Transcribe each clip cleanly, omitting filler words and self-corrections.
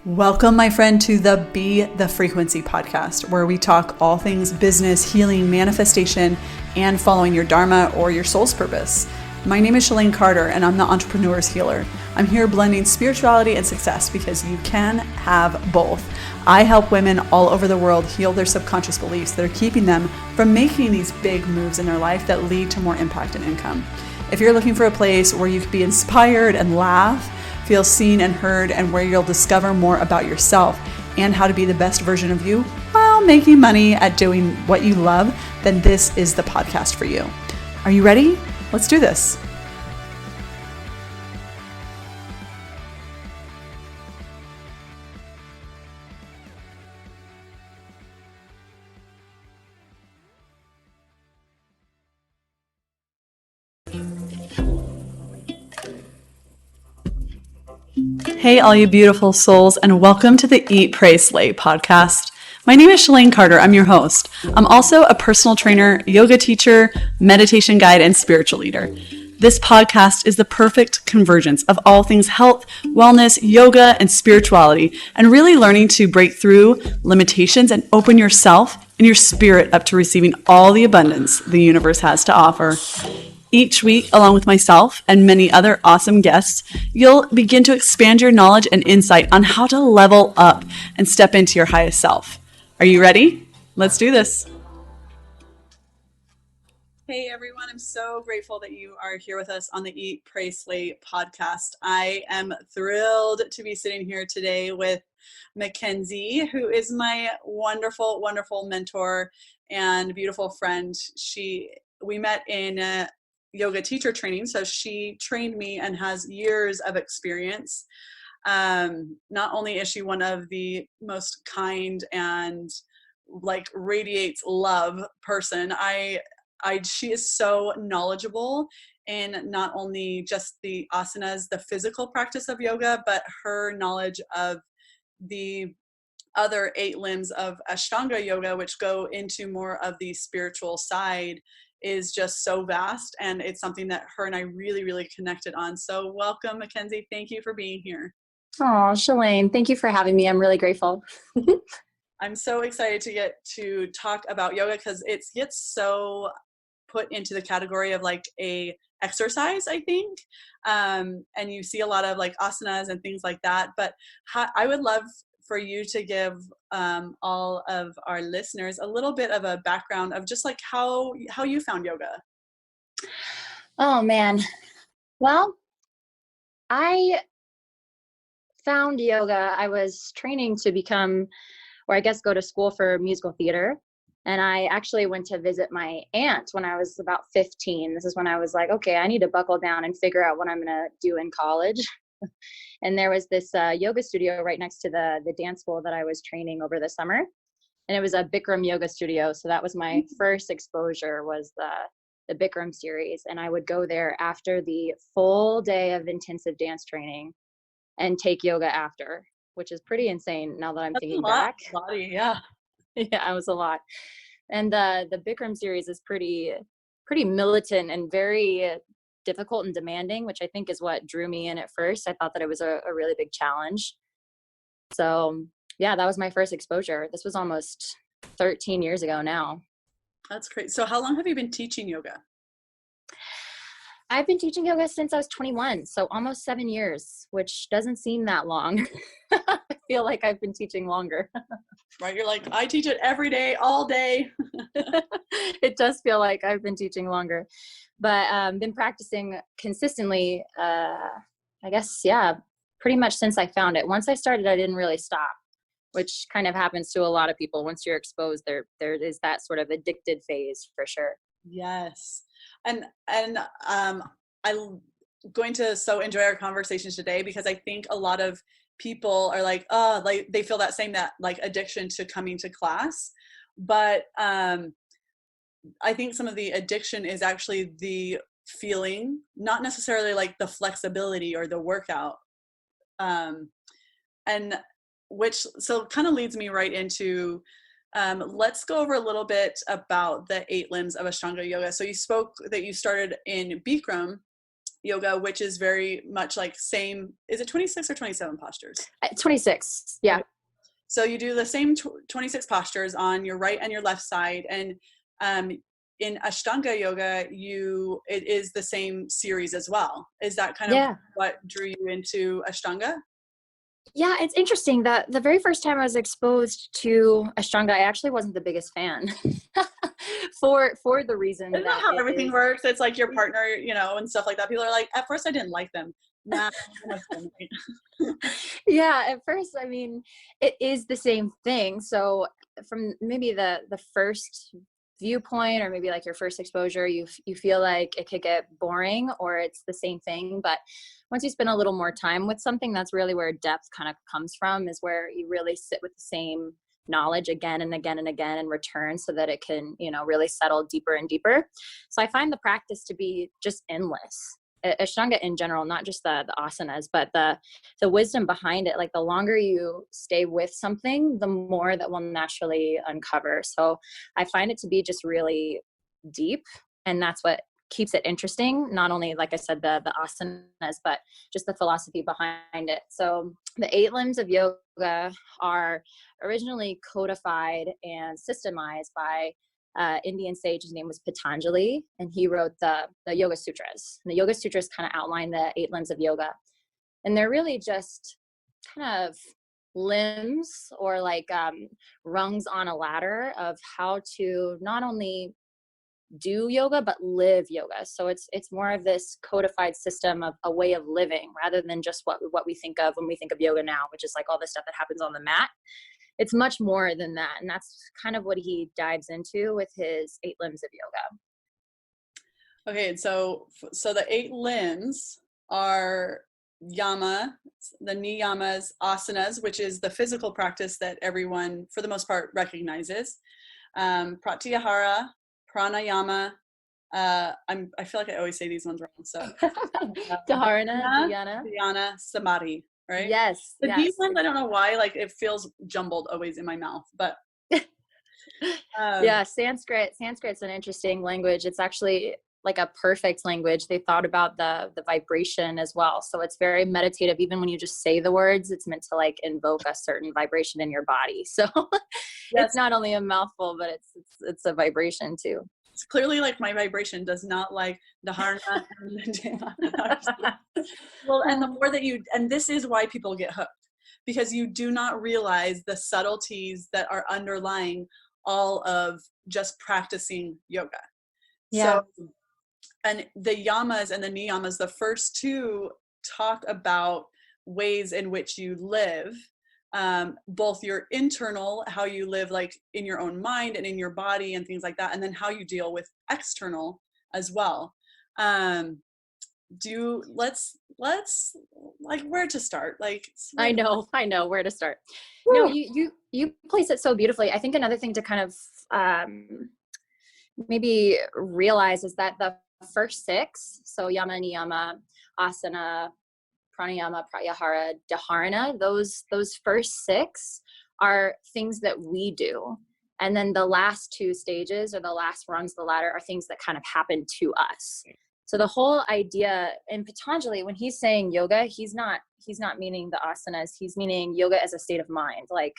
Welcome, my friend, to the Be the Frequency podcast, where we talk all things business, healing, manifestation, and following your dharma or your soul's purpose. My name is Shalane Carter, and I'm the Entrepreneur's Healer. I'm here blending spirituality and success because you can have both. I help women all over the world heal their subconscious beliefs that are keeping them from making these big moves in their life that lead to more impact and income. If you're looking for a place where you can be inspired and laugh, feel seen and heard, and where you'll discover more about yourself and how to be the best version of you while making money at doing what you love, then this is the podcast for you. Are you ready? Let's do this. Hey, all you beautiful souls, and welcome to the Eat, Pray, Slay podcast. My name is Shalane Carter. I'm your host. I'm also a personal trainer, yoga teacher, meditation guide, and spiritual leader. This podcast is the perfect convergence of all things health, wellness, yoga, and spirituality, and really learning to break through limitations and open yourself and your spirit up to receiving all the abundance the universe has to offer. Each week, along with myself and many other awesome guests, you'll begin to expand your knowledge and insight on how to level up and step into your highest self. Are you ready? Let's do this. Hey everyone, I'm so grateful that you are here with us on the Eat, Pray, Slay podcast. I am thrilled to be sitting here today with Makenzie, who is my wonderful, wonderful mentor and beautiful friend. We met in yoga teacher training. So she trained me and has years of experience. Not only is she one of the most kind and radiates love person, she is so knowledgeable in not only just the asanas, the physical practice of yoga, but her knowledge of the other 8 limbs of Ashtanga Yoga, which go into more of the spiritual side, is just so vast, and it's something that her and I really, really connected on. So welcome, Makenzie. Thank you for being here. Oh, Shalane, thank you for having me. I'm really grateful. I'm so excited to get to talk about yoga because it gets so put into the category of like a exercise, I think. And you see a lot of like asanas and things like that. But I would love for you to give all of our listeners a little bit of a background of just like how you found yoga. Oh man. Well, I found yoga. I was training to become, or I guess go to school for musical theater. And I actually went to visit my aunt when I was about 15. This is when I was like, okay, I need to buckle down and figure out what I'm going to do in college. And there was this yoga studio right next to the dance school that I was training over the summer. And it was a Bikram yoga studio. So that was my first exposure, was the Bikram series. And I would go there after the full day of intensive dance training and take yoga after, which is pretty insane now that I'm thinking back. Body, yeah. Yeah, it was a lot. And the Bikram series is pretty militant and very difficult and demanding, which I think is what drew me in at first. I thought that it was a really big challenge. So yeah, that was my first exposure. This was almost 13 years ago now. That's great. So how long have you been teaching yoga? I've been teaching yoga since I was 21, so almost 7 years, which doesn't seem that long. I feel like I've been teaching longer. Right, you're like, I teach it every day, all day. It does feel like I've been teaching longer, but been practicing consistently, I guess, yeah, pretty much since I found it. Once I started, I didn't really stop, which kind of happens to a lot of people. Once you're exposed, there is that sort of addicted phase for sure. Yes. And I'm going to so enjoy our conversations today because I think a lot of people are like, oh, like they feel that like addiction to coming to class. But I think some of the addiction is actually the feeling, not necessarily like the flexibility or the workout. And which so kind of leads me right into let's go over a little bit about the 8 limbs of Ashtanga Yoga. So you spoke that you started in Bikram, yoga, which is very much like same, is it 26 or 27 postures? 26. Yeah. Okay. So you do the same 26 postures on your right and your left side. And in Ashtanga yoga, it is the same series as well. Is that kind of what drew you into Ashtanga? Yeah, it's interesting that the very first time I was exposed to Ashtanga, I actually wasn't the biggest fan for the reason Isn't that how everything works? It's like your partner, you know, and stuff like that. People are like, at first I didn't like them. Nah, yeah, at first, I mean, it is the same thing. So from maybe the first viewpoint, or maybe like your first exposure, you feel like it could get boring or it's the same thing. But once you spend a little more time with something, that's really where depth kind of comes from, is where you really sit with the same knowledge again and again and again and return, so that it can, you know, really settle deeper and deeper. So I find the practice to be just endless. Ashtanga in general, not just the asanas, but the wisdom behind it. Like the longer you stay with something, the more that will naturally uncover. So I find it to be just really deep, and that's what keeps it interesting. Not only, like I said, the asanas, but just the philosophy behind it. So the 8 limbs of yoga are originally codified and systemized by Indian sage. His name was Patanjali, and he wrote the Yoga Sutras. And the Yoga Sutras kind of outline the 8 limbs of yoga, and they're really just kind of limbs, or like rungs on a ladder of how to not only do yoga but live yoga. So it's more of this codified system of a way of living, rather than just what we think of when we think of yoga now, which is like all the stuff that happens on the mat. It's much more than that. And that's kind of what he dives into with his 8 limbs of yoga. Okay, so the 8 limbs are yama, the niyamas, asanas, which is the physical practice that everyone, for the most part, recognizes. Pratyahara, pranayama. I feel like I always say these ones wrong. So Dharana, dhyana, samadhi. Right? Yes. These ones, I don't know why, like it feels jumbled always in my mouth, but yeah, Sanskrit's an interesting language. It's actually like a perfect language. They thought about the vibration as well. So it's very meditative. Even when you just say the words, it's meant to like invoke a certain vibration in your body. So it's not only a mouthful, but it's a vibration too. It's clearly like my vibration does not like dharana. Well, and the more that and this is why people get hooked, because you do not realize the subtleties that are underlying all of just practicing yoga. Yeah. So, and the yamas and the niyamas, the first 2 talk about ways in which you live, both your internal, how you live like in your own mind and in your body and things like that, and then how you deal with external as well. Let's like, where to start? Like, I know where to start. Woo! No, you place it so beautifully. I think another thing to kind of maybe realize is that the first 6, so yama, niyama, asana, pranayama, pratyahara, dharana, those first 6 are things that we do. And then the last 2 stages, or the last rungs of the ladder, are things that kind of happen to us. So the whole idea in Patanjali, when he's saying yoga, he's not meaning the asanas. He's meaning yoga as a state of mind. Like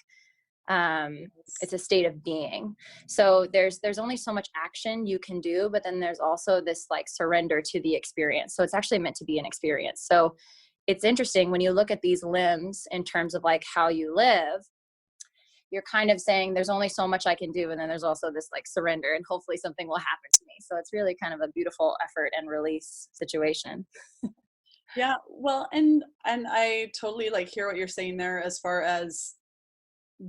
it's a state of being. So there's only so much action you can do, but then there's also this like surrender to the experience. So it's actually meant to be an experience. So it's interesting when you look at these limbs in terms of like how you live, you're kind of saying there's only so much I can do. And then there's also this like surrender, and hopefully something will happen to me. So it's really kind of a beautiful effort and release situation. Yeah. Well, and I totally like hear what you're saying there, as far as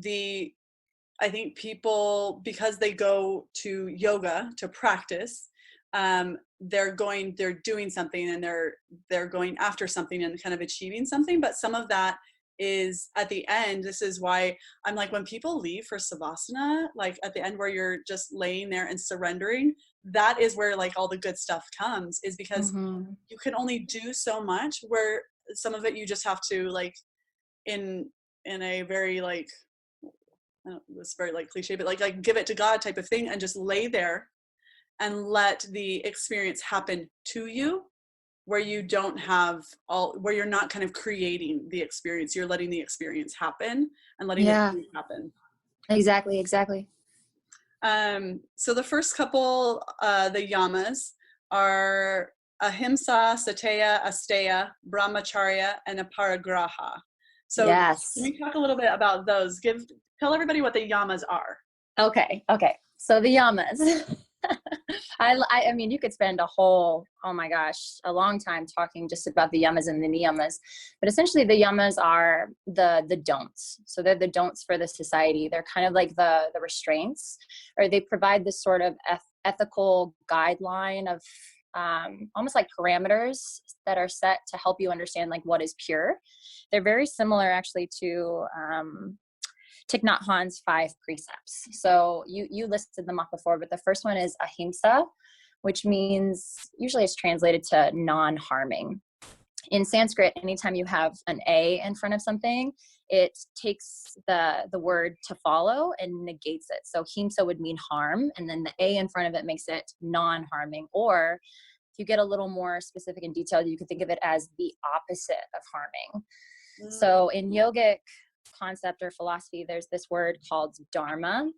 I think people, because they go to yoga to practice, they're doing something, and they're going after something and kind of achieving something. But some of that is at the end. This is why I'm like, when people leave for savasana, like at the end where you're just laying there and surrendering, that is where like all the good stuff comes, is because you can only do so much, where some of it you just have to like in a very like, I don't know, it's very like cliche, but like give it to God type of thing, and just lay there and let the experience happen to you. where you don't have where you're not kind of creating the experience, you're letting the experience happen and letting the Yeah, truth happen. exactly. So the first couple, the yamas, are ahimsa, satya, asteya, brahmacharya, and aparigraha. So can Yes. we talk a little bit about those? Tell everybody what the yamas are. Okay. So the yamas. I mean, you could spend oh my gosh, a long time talking just about the yamas and the niyamas, but essentially the yamas are the don'ts. So they're the don'ts for the society. They're kind of like the restraints, or they provide this sort of ethical guideline of almost like parameters that are set to help you understand like what is pure. They're very similar actually to Thich Nhat Hanh's 5 precepts. So you listed them off before, but the first one is ahimsa, which means, usually it's translated to non-harming. In Sanskrit, anytime you have an A in front of something, it takes the word to follow and negates it. So himsa would mean harm, and then the A in front of it makes it non-harming. Or if you get a little more specific and detailed, you could think of it as the opposite of harming. So in yogic concept or philosophy, there's this word called dharma,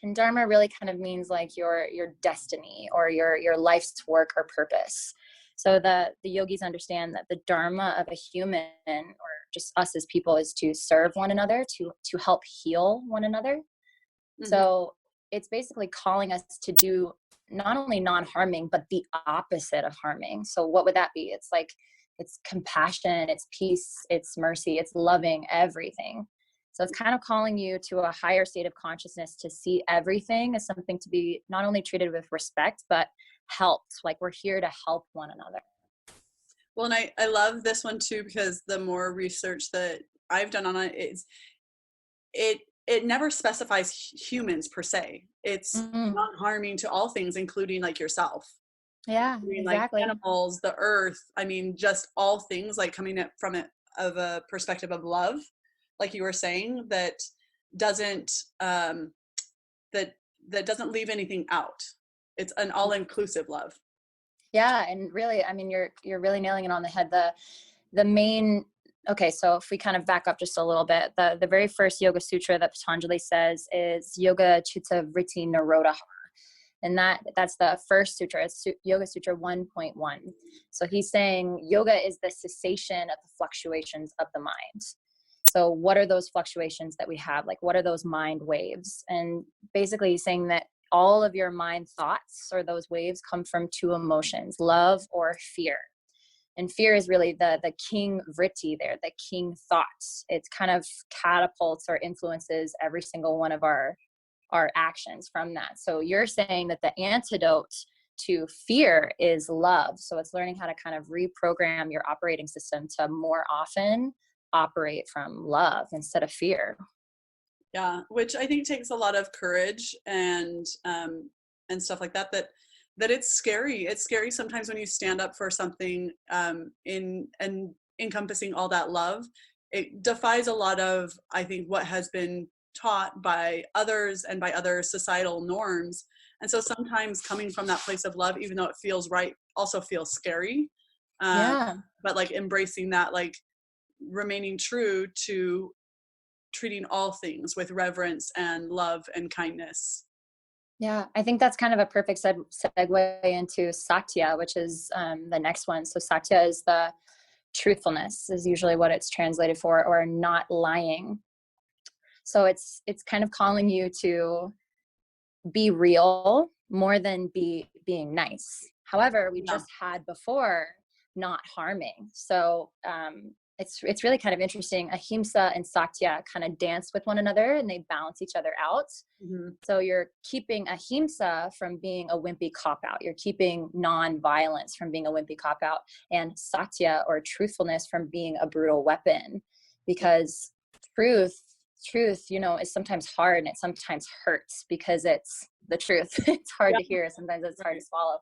and dharma really kind of means like your destiny or your life's work or purpose. So the yogis understand that the dharma of a human, or just us as people, is to serve one another, to help heal one another. Mm-hmm. So it's basically calling us to do not only non-harming, but the opposite of harming. So what would that be? It's like, it's compassion, it's peace, it's mercy, it's loving everything. So it's kind of calling you to a higher state of consciousness, to see everything as something to be not only treated with respect, but helped. Like, we're here to help one another. Well, and I love this one too, because the more research that I've done on it is it never specifies humans per se. It's not harming to all things, including like yourself. Yeah, exactly. Like animals, the earth. I mean, just all things, like coming at from it of a perspective of love, like you were saying, that doesn't that doesn't leave anything out. It's an all-inclusive love. Yeah, and really, I mean, you're really nailing it on the head. The main, okay, so if we kind of back up just a little bit, the very first Yoga Sutra that Patanjali says is Yoga Chitta Vritti Nirodha. And that's the first sutra. It's Yoga Sutra 1.1. So he's saying yoga is the cessation of the fluctuations of the mind. So what are those fluctuations that we have? Like, what are those mind waves? And basically he's saying that all of your mind thoughts, or those waves, come from 2 emotions, love or fear. And fear is really the king vritti there, the king thoughts. It's kind of catapults or influences every single one of our actions from that. So you're saying that the antidote to fear is love. So it's learning how to kind of reprogram your operating system to more often operate from love instead of fear. Yeah, which I think takes a lot of courage and stuff like that. That it's scary. It's scary sometimes when you stand up for something in and encompassing all that love. It defies a lot of, I think, what has been taught by others and by other societal norms. And so sometimes coming from that place of love, even though it feels right, also feels scary. But like embracing that, like remaining true to treating all things with reverence and love and kindness. Yeah, I think that's kind of a perfect segue into Satya, which is the next one. So Satya is the truthfulness, is usually what it's translated for, or not lying. So it's kind of calling you to be real more than being nice. However, we just had before not harming. So it's really kind of interesting. Ahimsa and Satya kind of dance with one another, and they balance each other out. Mm-hmm. So you're keeping ahimsa from being a wimpy cop-out. You're keeping non-violence from being a wimpy cop-out, and Satya, or truthfulness, from being a brutal weapon. Because truth, is sometimes hard, and it sometimes hurts because it's the truth. It's hard to hear. Sometimes it's hard to swallow.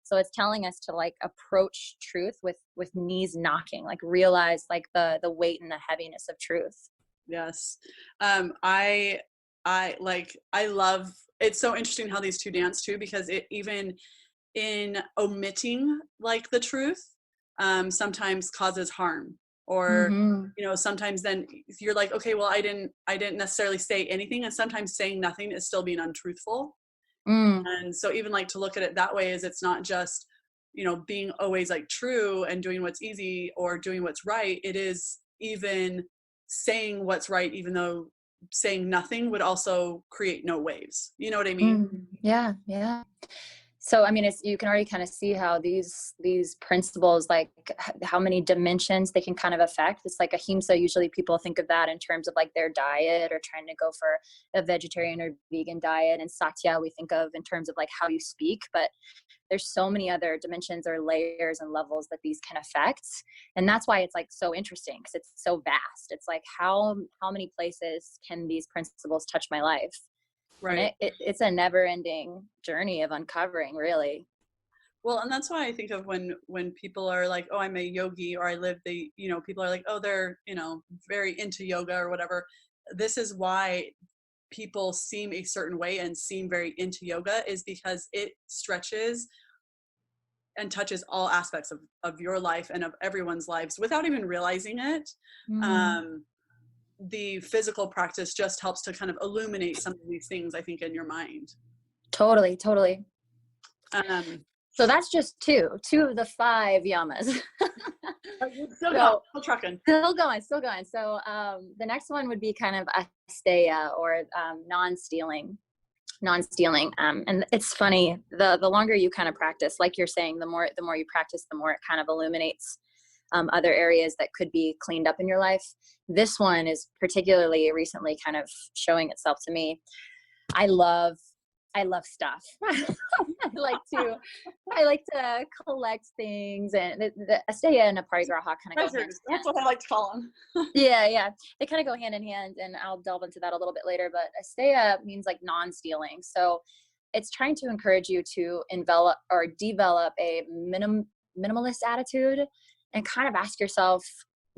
So it's telling us to like approach truth with knees knocking, like realize like the weight and the heaviness of truth. Yes. I love, it's so interesting how these two dance too, because it, even in omitting like the truth, sometimes causes harm, or Mm-hmm. sometimes then you're like, okay, well, I didn't necessarily say anything, and sometimes saying nothing is still being untruthful. Mm. And so even like to look at it that way is, it's not just being always like true and doing what's easy or doing what's right. It is even saying what's right, even though saying nothing would also create no waves. You know what I mean? Mm. Yeah. Yeah. So, I mean, you can already kind of see how these principles, like how many dimensions they can kind of affect. It's like ahimsa. Usually people think of that in terms of like their diet or trying to go for a vegetarian or vegan diet. And satya, we think of in terms of like how you speak, but there's so many other dimensions or layers and levels that these can affect. And that's why it's like so interesting, because it's so vast. It's like, how many places can these principles touch my life? And Right. it's a never ending journey of uncovering, really. Well, and that's why I think of when people are like, oh, I'm a yogi, or I live the, people are like, oh, they're, very into yoga or whatever. This is why people seem a certain way and seem very into yoga, is because it stretches and touches all aspects of your life and of everyone's lives without even realizing it. Mm. Um, the physical practice just helps to kind of illuminate some of these things, I think, in your mind. Totally, totally. Um, So that's just two of the 5 yamas. still trucking. Still going. So the next one would be kind of asteya, or non-stealing. And it's funny, the longer you kind of practice, like you're saying, the more you practice, the more it kind of illuminates other areas that could be cleaned up in your life. This one is particularly recently kind of showing itself to me. I love stuff. I like to collect things, and the asteya and a parigraha kind of go hand in hand. That's what I like to call them. Yeah. They kind of go hand in hand, and I'll delve into that a little bit later. But asteya means like non-stealing. So it's trying to encourage you to envelop or develop a minimalist attitude, and kind of ask yourself,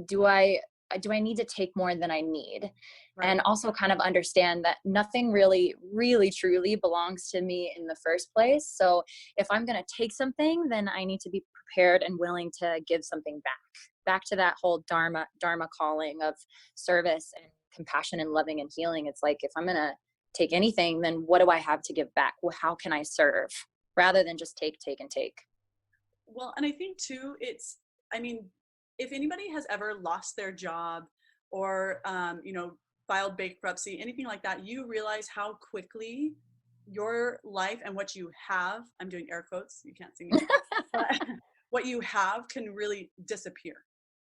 do I need to take more than I need? Right. And also kind of understand that nothing really, really, truly belongs to me in the first place. So if I'm going to take something, then I need to be prepared and willing to give something back to that whole dharma calling of service and compassion and loving and healing. It's like, if I'm going to take anything, then what do I have to give back? Well, how can I serve, rather than just take and take? Well, and I think too, if anybody has ever lost their job, or, filed bankruptcy, anything like that, you realize how quickly your life and what you have, I'm doing air quotes, you can't see me, but what you have can really disappear.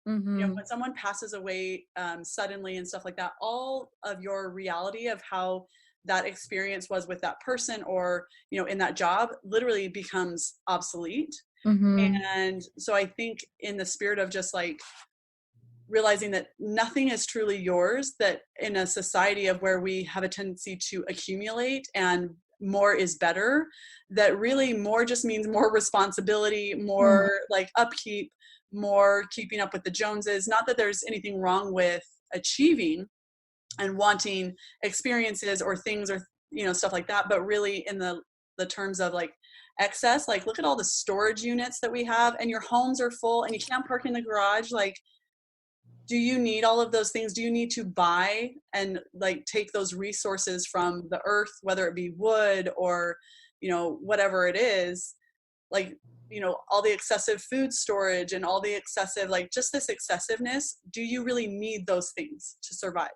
Mm-hmm. When someone passes away suddenly and stuff like that, all of your reality of how that experience was with that person, or, in that job, literally becomes obsolete. Mm-hmm. And so I think, in the spirit of just like realizing that nothing is truly yours, that in a society of where we have a tendency to accumulate and more is better, that really more just means more responsibility, more like upkeep, more keeping up with the Joneses. Not that there's anything wrong with achieving and wanting experiences or things, or stuff like that, but really in the terms of like excess, like look at all the storage units that we have, and your homes are full and you can't park in the garage. Like, do you need all of those things? Do you need to buy and like take those resources from the earth, whether it be wood or, whatever it is, like, all the excessive food storage and all the excessive, like just this excessiveness. Do you really need those things to survive?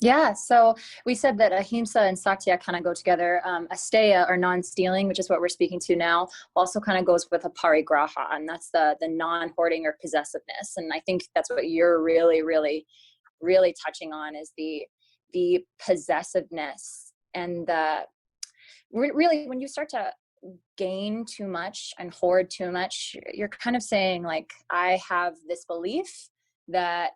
Yeah. So we said that ahimsa and satya kind of go together. Asteya, or non-stealing, which is what we're speaking to now, also kind of goes with a parigraha, and that's the non-hoarding or possessiveness. And I think that's what you're really, really, really touching on, is the possessiveness. And really, when you start to gain too much and hoard too much, you're kind of saying, like, I have this belief that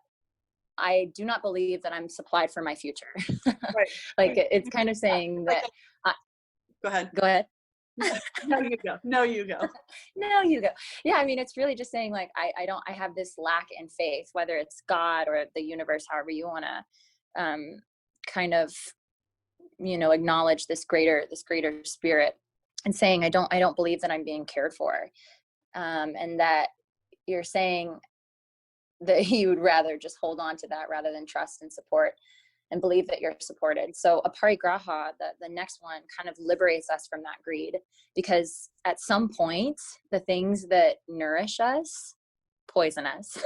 I do not believe that I'm supplied for my future. Right. Like, it's kind of saying that. Go ahead. No, you go. No, you go. Yeah. I mean, it's really just saying, like, I have this lack in faith, whether it's God or the universe, however you want to kind of, acknowledge this greater spirit, and saying, I don't believe that I'm being cared for. And that, you're saying that you would rather just hold on to that rather than trust and support and believe that you're supported. So aparigraha, the next one, kind of liberates us from that greed, because at some point, the things that nourish us poison us,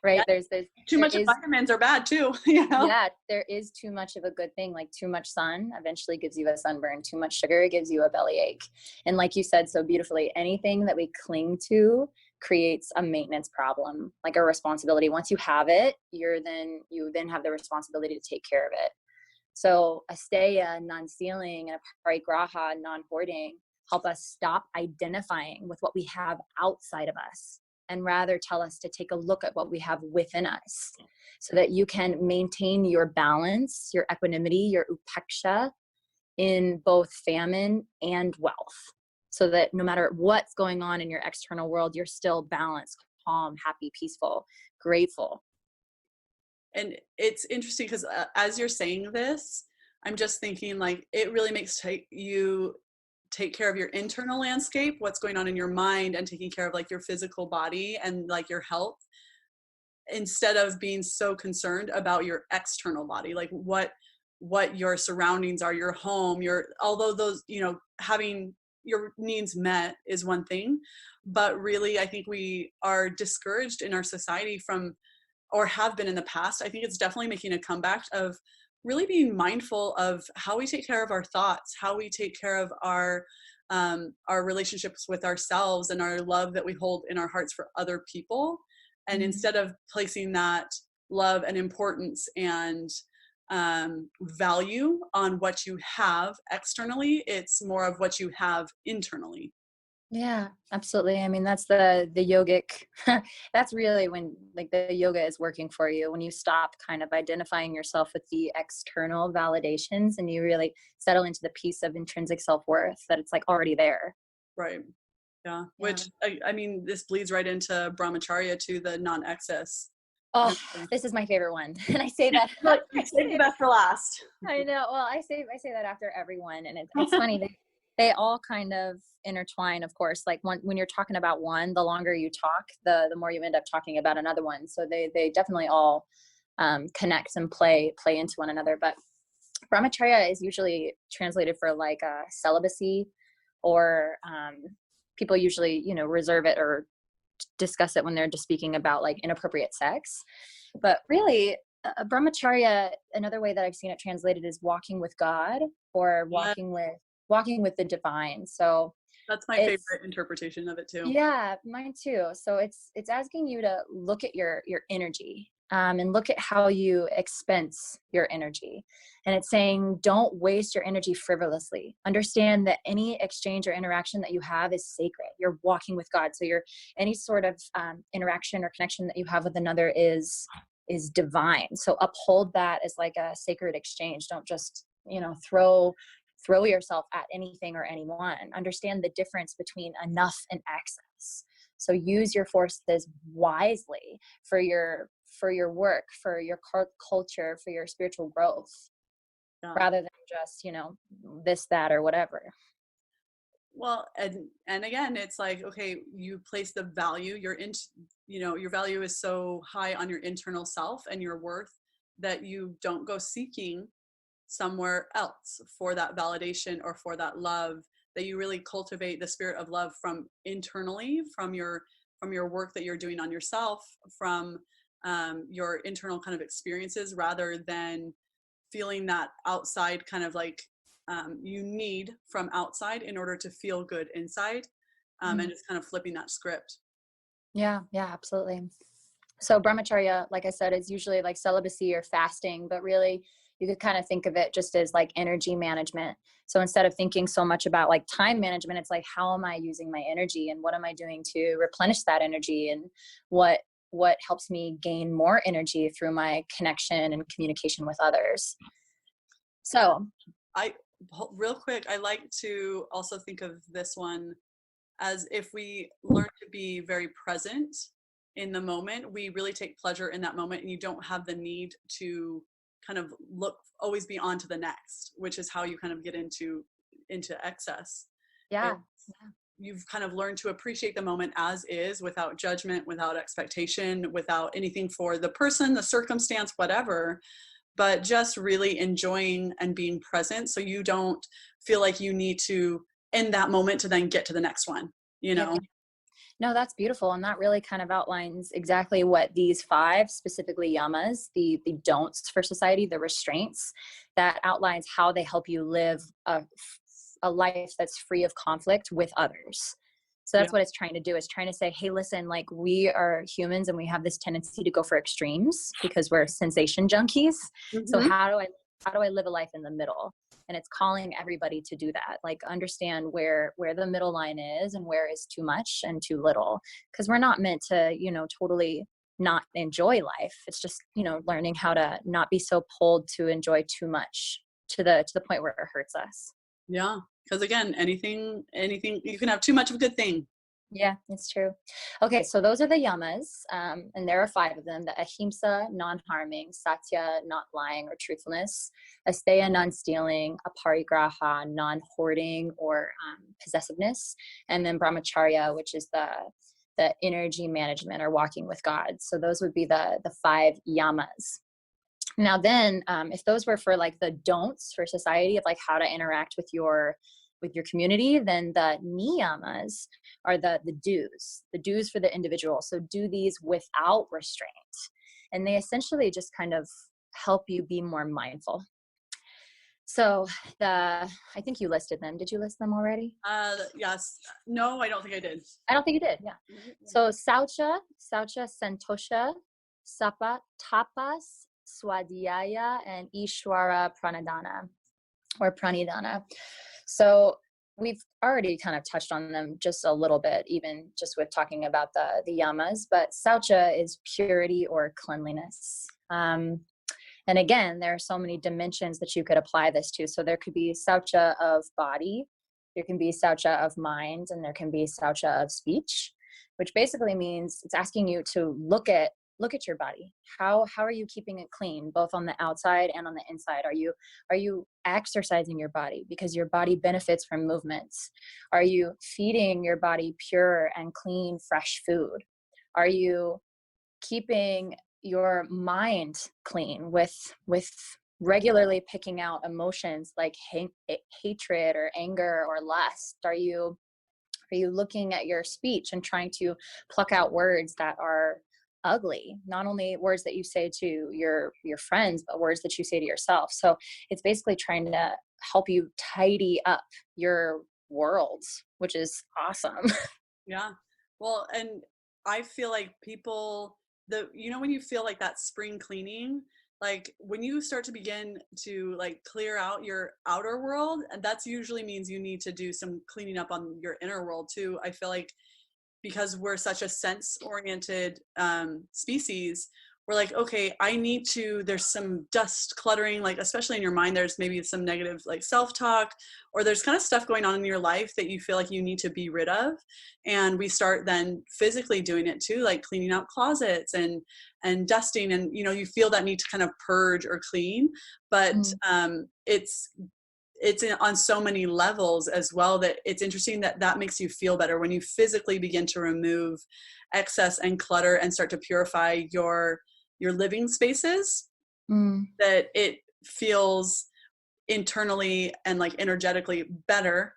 right? Yeah. Too much of vitamins are bad too, you know? Yeah, there is too much of a good thing. Like too much sun eventually gives you a sunburn. Too much sugar gives you a bellyache. And like you said so beautifully, anything that we cling to creates a maintenance problem, like a responsibility. Once you have it, you then have the responsibility to take care of it. So asteya, non-stealing, and parigraha, non-hoarding, help us stop identifying with what we have outside of us, and rather tell us to take a look at what we have within us, so that you can maintain your balance, your equanimity, your upeksha in both famine and wealth, so that no matter what's going on in your external world, you're still balanced, calm, happy, peaceful, grateful. And it's interesting because as you're saying this, I'm just thinking like it really makes you take care of your internal landscape, what's going on in your mind, and taking care of like your physical body and like your health, instead of being so concerned about your external body, like what your surroundings are, your home, although those, you know, having your needs met is one thing, but really I think we are discouraged in our society from, or have been in the past. I think it's definitely making a comeback of really being mindful of how we take care of our thoughts, how we take care of our relationships with ourselves, and our love that we hold in our hearts for other people. And instead of placing that love and importance and value on what you have externally, it's more of what you have internally. Yeah, absolutely. I mean, that's the yogic, that's really when like the yoga is working for you, when you stop kind of identifying yourself with the external validations and you really settle into the peace of intrinsic self-worth, that it's like already there. Right. Yeah. Which I mean, this bleeds right into brahmacharya too, the non-excess. Oh, this is my favorite one. And I say that. Save the best for last. I know. Well, I say that after everyone. And it's funny. They all kind of intertwine, of course. Like when you're talking about one, the longer you talk, the more you end up talking about another one. So they definitely all connect and play into one another. But brahmacharya is usually translated for like celibacy, or people usually, you know, reserve it or discuss it when they're just speaking about like inappropriate sex. But really, brahmacharya, another way that I've seen it translated is walking with God, or walking with the divine. So that's my favorite interpretation of it too. Yeah, mine too. So it's asking you to look at your energy, and look at how you expense your energy. And it's saying, don't waste your energy frivolously. Understand that any exchange or interaction that you have is sacred. You're walking with God. So any sort of interaction or connection that you have with another is divine. So uphold that as like a sacred exchange. Don't just, you know, throw yourself at anything or anyone. Understand the difference between enough and excess. So use your forces wisely for your work, for your culture, for your spiritual growth, rather than just, you know, this, that, or whatever. Well, and again, it's like, okay, you place the value, your value is so high on your internal self and your worth that you don't go seeking somewhere else for that validation or for that love, that you really cultivate the spirit of love from internally, from your work that you're doing on yourself, from your internal kind of experiences, rather than feeling that outside kind of like you need from outside in order to feel good inside, and just kind of flipping that script. Yeah, absolutely. So brahmacharya, like I said, is usually like celibacy or fasting, but really you could kind of think of it just as like energy management. So instead of thinking so much about like time management, it's like, how am I using my energy, and what am I doing to replenish that energy, and what helps me gain more energy through my connection and communication with others. So real quick, I like to also think of this one as, if we learn to be very present in the moment, we really take pleasure in that moment, and you don't have the need to kind of always be on to the next, which is how you kind of get into excess. Yeah. you've kind of learned to appreciate the moment as is, without judgment, without expectation, without anything for the person, the circumstance, whatever, but just really enjoying and being present, so you don't feel like you need to end that moment to then get to the next one, you Yeah. know? No, that's beautiful. And that really kind of outlines exactly what these five, specifically yamas, the don'ts for society, the restraints, that outlines how they help you live a life that's free of conflict with others. So Yeah. that's what it's trying to do. It's trying to say, hey, listen, like, we are humans and we have this tendency to go for extremes because we're sensation junkies. So Mm-hmm. how do I live a life in the middle? And it's calling everybody to do that, like understand where the middle line is and where is too much and too little, because we're not meant to, totally not enjoy life. It's just, learning how to not be so pulled to enjoy too much to the point where it hurts us. Yeah. Because again, anything, you can have too much of a good thing. Yeah, it's true. Okay, so those are the yamas, and there are five of them: the ahimsa, non-harming; satya, not lying or truthfulness; asteya, non-stealing; aparigraha, non-hoarding or possessiveness; and then brahmacharya, which is the energy management or walking with God. So those would be the five yamas. Now then, if those were for like the don'ts for society of like how to interact with your community, then the niyamas are the do's for the individual. So do these without restraint. And they essentially just kind of help you be more mindful. So I think you listed them. Did you list them already? Yes. No, I don't think I did. I don't think you did. Yeah. So Saucha, Santosha, Sapa, Tapas, Swadhyaya, and Ishwara Pranadhana or Pranidhana. So we've already kind of touched on them just a little bit, even just with talking about the yamas, but Saucha is purity or cleanliness. And again, there are so many dimensions that you could apply this to. So there could be Saucha of body, there can be Saucha of mind, and there can be Saucha of speech, which basically means it's asking you to look at your body. How are you keeping it clean, both on the outside and on the inside? Are you exercising your body because your body benefits from movements? Are you feeding your body pure and clean, fresh food? Are you keeping your mind clean with regularly picking out emotions like hatred or anger or lust? Are you looking at your speech and trying to pluck out words that are ugly, not only words that you say to your friends, but words that you say to yourself? So it's basically trying to help you tidy up your worlds, which is awesome. Yeah. Well, and I feel like people, when you feel like that spring cleaning, like when you start to begin to like clear out your outer world, and that's usually means you need to do some cleaning up on your inner world too. I feel like because we're such a sense oriented species, we're like, okay, there's some dust cluttering, like especially in your mind, there's maybe some negative like self-talk, or there's kind of stuff going on in your life that you feel like you need to be rid of. And we start then physically doing it too, like cleaning out closets and dusting, and you feel that need to kind of purge or clean. But it's on so many levels as well, that it's interesting that makes you feel better when you physically begin to remove excess and clutter and start to purify your living spaces, that it feels internally and like energetically better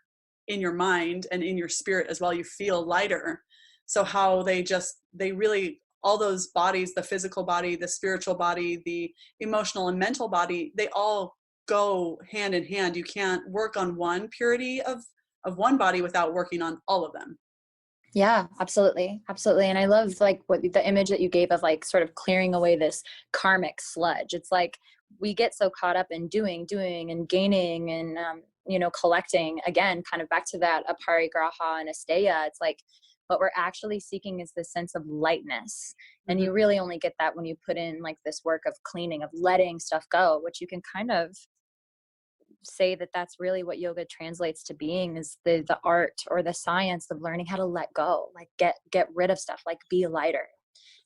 in your mind and in your spirit as well. You feel lighter. So how they really, all those bodies, the physical body, the spiritual body, the emotional and mental body, they all go hand in hand. You can't work on one purity of one body without working on all of them. Yeah, absolutely. Absolutely. And I love like what the image that you gave of like sort of clearing away this karmic sludge. It's like we get so caught up in doing and gaining and, collecting, again, kind of back to that aparigraha and asteya. It's like what we're actually seeking is this sense of lightness. And you really only get that when you put in like this work of cleaning, of letting stuff go, which you can kind of say that that's really what yoga translates to being, is the art or the science of learning how to let go, like get rid of stuff, like be lighter.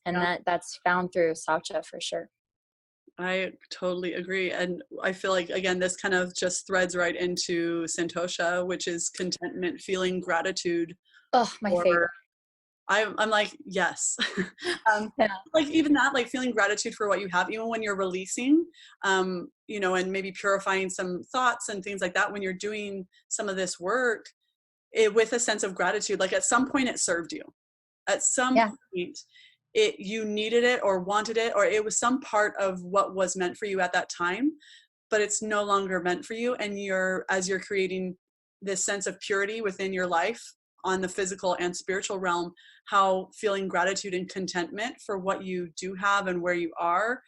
And that's found through Saucha for sure. I totally agree. And I feel like, again, this kind of just threads right into Santosha, which is contentment, feeling gratitude Oh, my for, favorite. I'm like, yes. um, Yeah. like even that, like feeling gratitude for what you have, even when you're releasing, you know, and maybe purifying some thoughts and things like that, when you're doing some of this work, with a sense of gratitude, like at some point it served you. At some Yeah. point, you needed it or wanted it, or it was some part of what was meant for you at that time, but it's no longer meant for you. And as you're creating this sense of purity within your life on the physical and spiritual realm, how feeling gratitude and contentment for what you do have and where you are,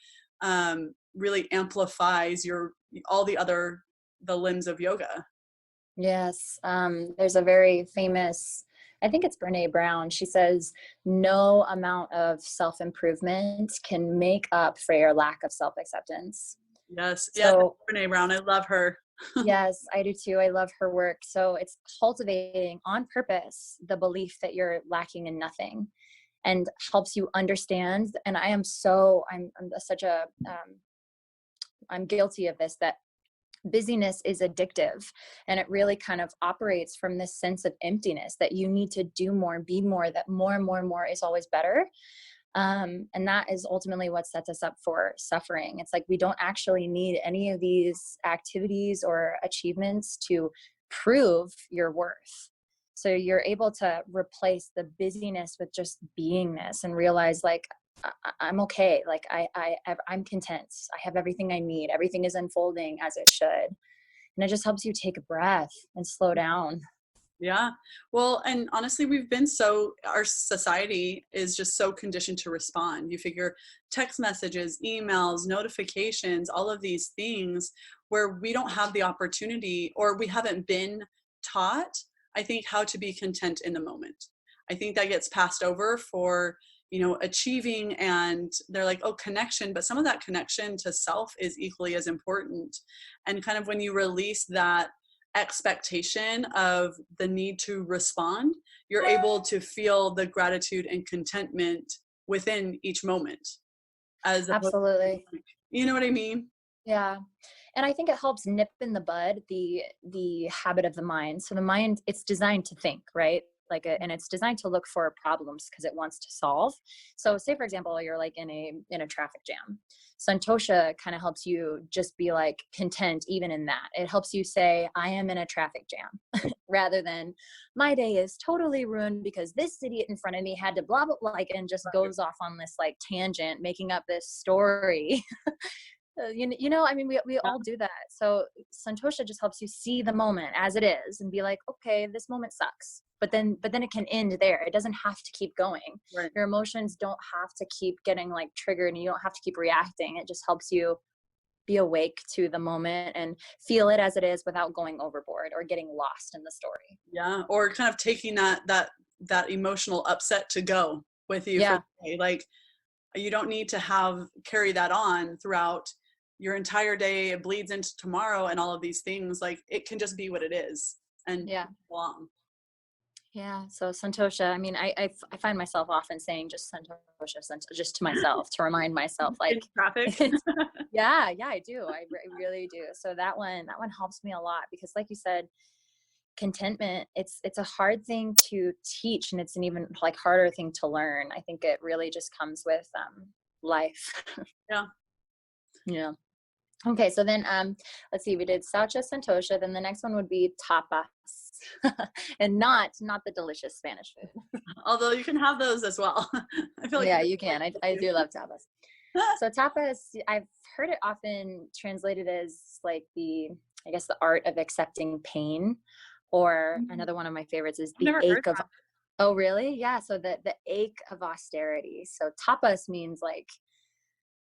really amplifies all the limbs of yoga. Yes. There's a very famous, I think it's Brene Brown. She says, no amount of self-improvement can make up for your lack of self-acceptance. Yes. Yes. So Brene Brown. I love her. yes, I do too. I love her work. So it's cultivating on purpose the belief that you're lacking in nothing, and helps you understand. And I'm such a, I'm guilty of this, that busyness is addictive, and it really kind of operates from this sense of emptiness that you need to do more, be more, that more and more and more is always better. And that is ultimately what sets us up for suffering. It's like we don't actually need any of these activities or achievements to prove your worth. So you're able to replace the busyness with just beingness and realize, like, I'm okay. Like I'm content. I have everything I need. Everything is unfolding as it should. And it just helps you take a breath and slow down. Yeah. Well, and honestly, our society is just so conditioned to respond. You figure text messages, emails, notifications, all of these things where we don't have the opportunity, or we haven't been taught, I think, how to be content in the moment. I think that gets passed over for, achieving, and they're like, oh, connection, but some of that connection to self is equally as important. And kind of when you release that expectation of the need to respond, you're able to feel the gratitude and contentment within each moment, as opposed to, Absolutely. you know what I mean? Yeah. And I think it helps nip in the bud the habit of the mind. So the mind, it's designed to think, right? And it's designed to look for problems because it wants to solve. So say, for example, you're like in a traffic jam. Santosha kind of helps you just be like content even in that. It helps you say, I am in a traffic jam, rather than my day is totally ruined because this idiot in front of me had to blah blah blah, like, and just goes off on this like tangent, making up this story. I mean, we all do that. So Santosha just helps you see the moment as it is and be like, okay, this moment sucks. But then it can end there. It doesn't have to keep going. Right. Your emotions don't have to keep getting like triggered, and you don't have to keep reacting. It just helps you be awake to the moment and feel it as it is without going overboard or getting lost in the story. Yeah. Or kind of taking that emotional upset to go with you for Yeah. the day. Like, you don't need to carry that on throughout your entire day. It bleeds into tomorrow and all of these things. Like, it can just be what it is and Yeah. belong. Yeah. So Santosha, I mean, I find myself often saying just Santosha, just to myself, to remind myself, In like, traffic. yeah, I do. I really do. So that one helps me a lot because, like you said, contentment, it's a hard thing to teach, and it's an even like harder thing to learn. I think it really just comes with life. Yeah. Yeah. Okay, so then let's see, we did Saucha Santosha, then the next one would be tapas. And not the delicious Spanish food. Although you can have those as well. I feel like Yeah, you you can. I do love tapas. So tapas, I've heard it often translated as like I guess the art of accepting pain, or another one of my favorites is I've the never heard ache of, that. oh really? Yeah, so the ache of austerity. So tapas means like,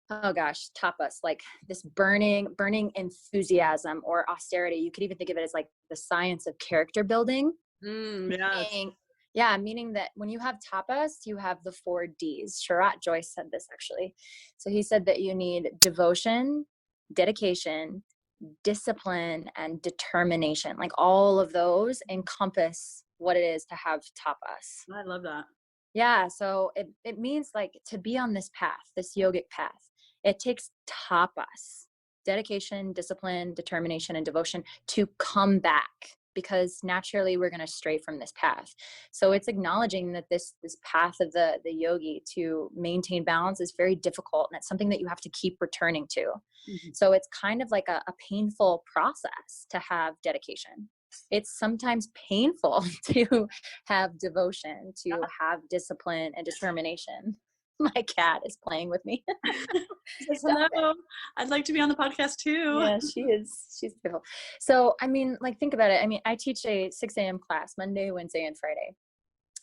oh gosh, tapas, like this burning enthusiasm or austerity. You could even think of it as like the science of character building. Yes. Meaning, yeah, meaning that when you have tapas, you have the 4 Ds. Sharat Joyce said this actually. So he said that you need devotion, dedication, discipline, and determination. Like all of those encompass what it is to have tapas. I love that. Yeah, so it means like to be on this path, this yogic path. It takes tapas, dedication, discipline, determination, and devotion to come back, because naturally we're going to stray from this path. So it's acknowledging that this path of the yogi to maintain balance is very difficult, and it's something that you have to keep returning to. Mm-hmm. So it's kind of like a painful process to have dedication. It's sometimes painful to have devotion, to have discipline and determination. My cat is playing with me. Says, hello, I'd like to be on the podcast too. Yeah, she's beautiful. So, I mean, like, think about it. I mean, I teach a 6 a.m. class Monday, Wednesday, and Friday.